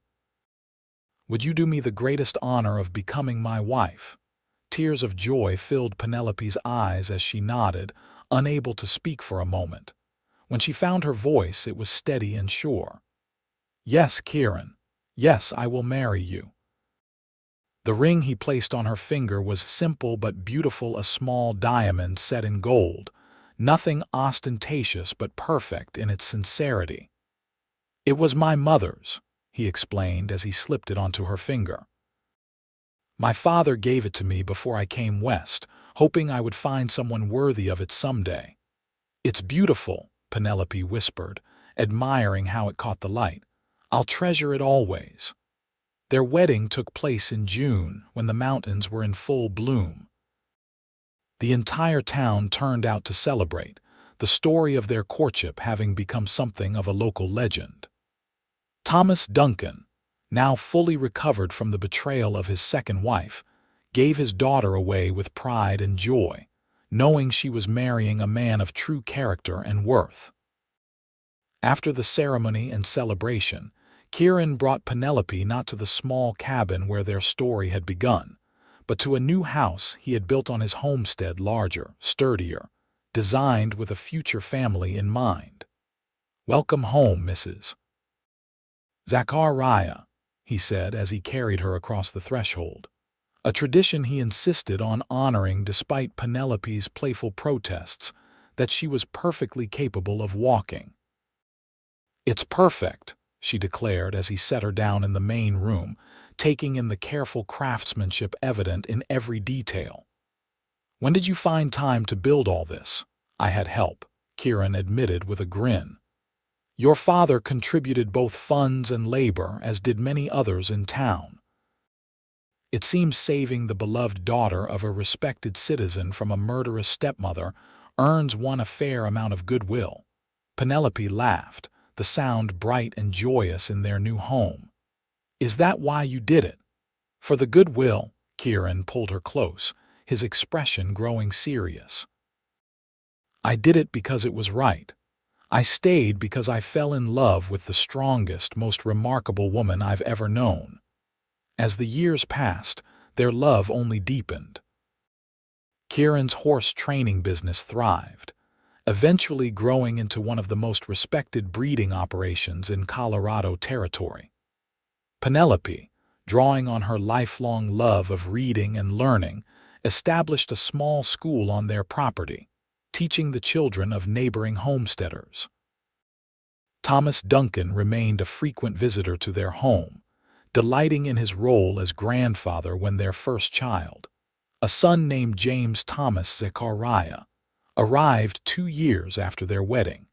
"Would you do me the greatest honor of becoming my wife?" Tears of joy filled Penelope's eyes as she nodded, unable to speak for a moment. When she found her voice, it was steady and sure. "Yes, Kieran. Yes, I will marry you." The ring he placed on her finger was simple but beautiful, a small diamond set in gold, nothing ostentatious but perfect in its sincerity. "It was my mother's," he explained as he slipped it onto her finger. "My father gave it to me before I came west, hoping I would find someone worthy of it someday." "It's beautiful," Penelope whispered, admiring how it caught the light. "I'll treasure it always." Their wedding took place in June, when the mountains were in full bloom. The entire town turned out to celebrate, the story of their courtship having become something of a local legend. Thomas Duncan, now fully recovered from the betrayal of his second wife, gave his daughter away with pride and joy, knowing she was marrying a man of true character and worth. After the ceremony and celebration, Kieran brought Penelope not to the small cabin where their story had begun, but to a new house he had built on his homestead, larger, sturdier, designed with a future family in mind. "Welcome home, Mrs. Zachariah," he said as he carried her across the threshold, a tradition he insisted on honoring despite Penelope's playful protests that she was perfectly capable of walking. "It's perfect," she declared as he set her down in the main room, taking in the careful craftsmanship evident in every detail. "When did you find time to build all this?" "I had help," Kieran admitted with a grin. "Your father contributed both funds and labor, as did many others in town. It seems saving the beloved daughter of a respected citizen from a murderous stepmother earns one a fair amount of goodwill." Penelope laughed, the sound bright and joyous in their new home. "Is that why you did it?" "For the goodwill," Kieran pulled her close, his expression growing serious. "I did it because it was right. I stayed because I fell in love with the strongest, most remarkable woman I've ever known." As the years passed, their love only deepened. Kieran's horse training business thrived, eventually growing into one of the most respected breeding operations in Colorado territory. Penelope, drawing on her lifelong love of reading and learning, established a small school on their property, teaching the children of neighboring homesteaders. Thomas Duncan remained a frequent visitor to their home, delighting in his role as grandfather when their first child, a son named James Thomas Zachariah, arrived 2 years after their wedding.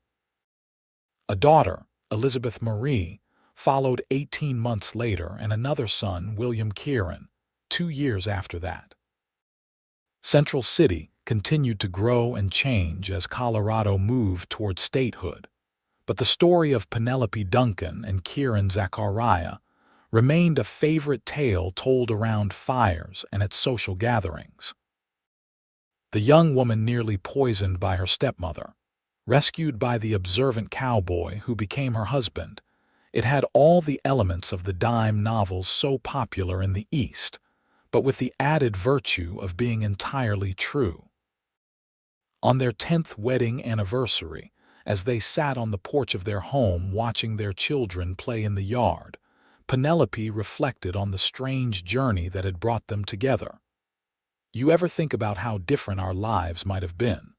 A daughter, Elizabeth Marie, followed 18 months later, and another son, William Kieran, 2 years after that. Central City continued to grow and change as Colorado moved toward statehood, but the story of Penelope Duncan and Kieran Zachariah remained a favorite tale told around fires and at social gatherings. The young woman nearly poisoned by her stepmother, rescued by the observant cowboy who became her husband, it had all the elements of the dime novels so popular in the East, but with the added virtue of being entirely true. On their 10th wedding anniversary, as they sat on the porch of their home watching their children play in the yard, Penelope reflected on the strange journey that had brought them together. "You ever think about how different our lives might have been?"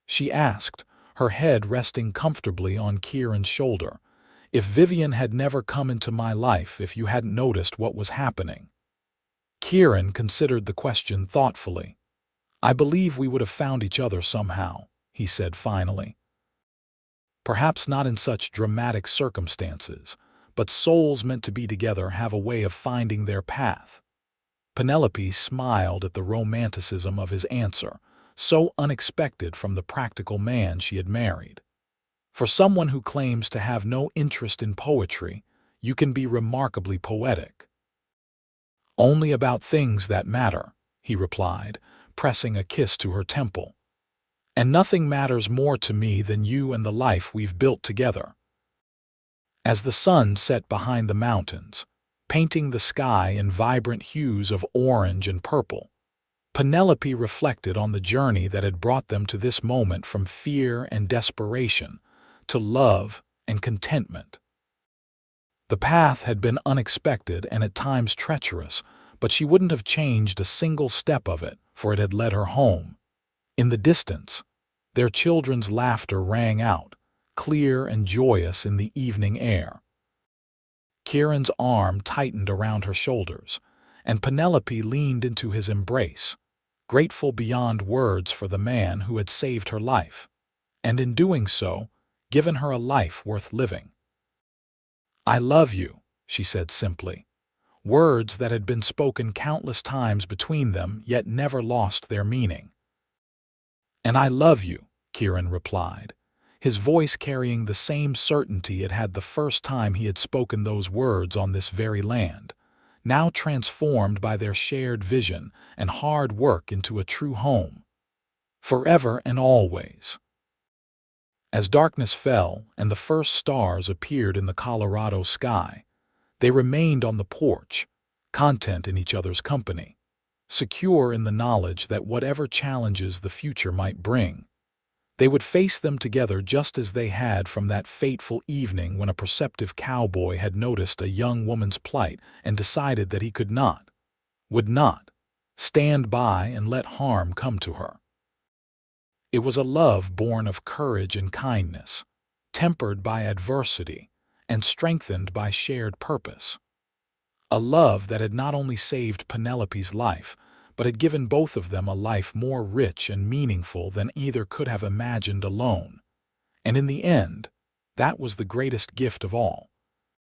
she asked, her head resting comfortably on Kieran's shoulder. "If Vivian had never come into my life, if you hadn't noticed what was happening?" Kieran considered the question thoughtfully. "I believe we would have found each other somehow," he said finally. "Perhaps not in such dramatic circumstances, but souls meant to be together have a way of finding their path." Penelope smiled at the romanticism of his answer, so unexpected from the practical man she had married. For someone who claims to have no interest in poetry, you can be remarkably poetic." "Only about things that matter," he replied, pressing a kiss to her temple. "And nothing matters more to me than you and the life we've built together." As the sun set behind the mountains, painting the sky in vibrant hues of orange and purple, Penelope reflected on the journey that had brought them to this moment, from fear and desperation to love and contentment. The path had been unexpected and at times treacherous, but she wouldn't have changed a single step of it, for it had led her home. In the distance, their children's laughter rang out, clear and joyous in the evening air. Kieran's arm tightened around her shoulders, and Penelope leaned into his embrace, grateful beyond words for the man who had saved her life, and in doing so, given her a life worth living. "I love you," she said simply, words that had been spoken countless times between them yet never lost their meaning. "And I love you," Kieran replied, his voice carrying the same certainty it had the first time he had spoken those words on this very land, now transformed by their shared vision and hard work into a true home. Forever and always. As darkness fell and the first stars appeared in the Colorado sky, they remained on the porch, content in each other's company, secure in the knowledge that whatever challenges the future might bring, they would face them together just as they had from that fateful evening when a perceptive cowboy had noticed a young woman's plight and decided that he would not, stand by and let harm come to her. It was a love born of courage and kindness, tempered by adversity and strengthened by shared purpose. A love that had not only saved Penelope's life, but had given both of them a life more rich and meaningful than either could have imagined alone. And in the end, that was the greatest gift of all,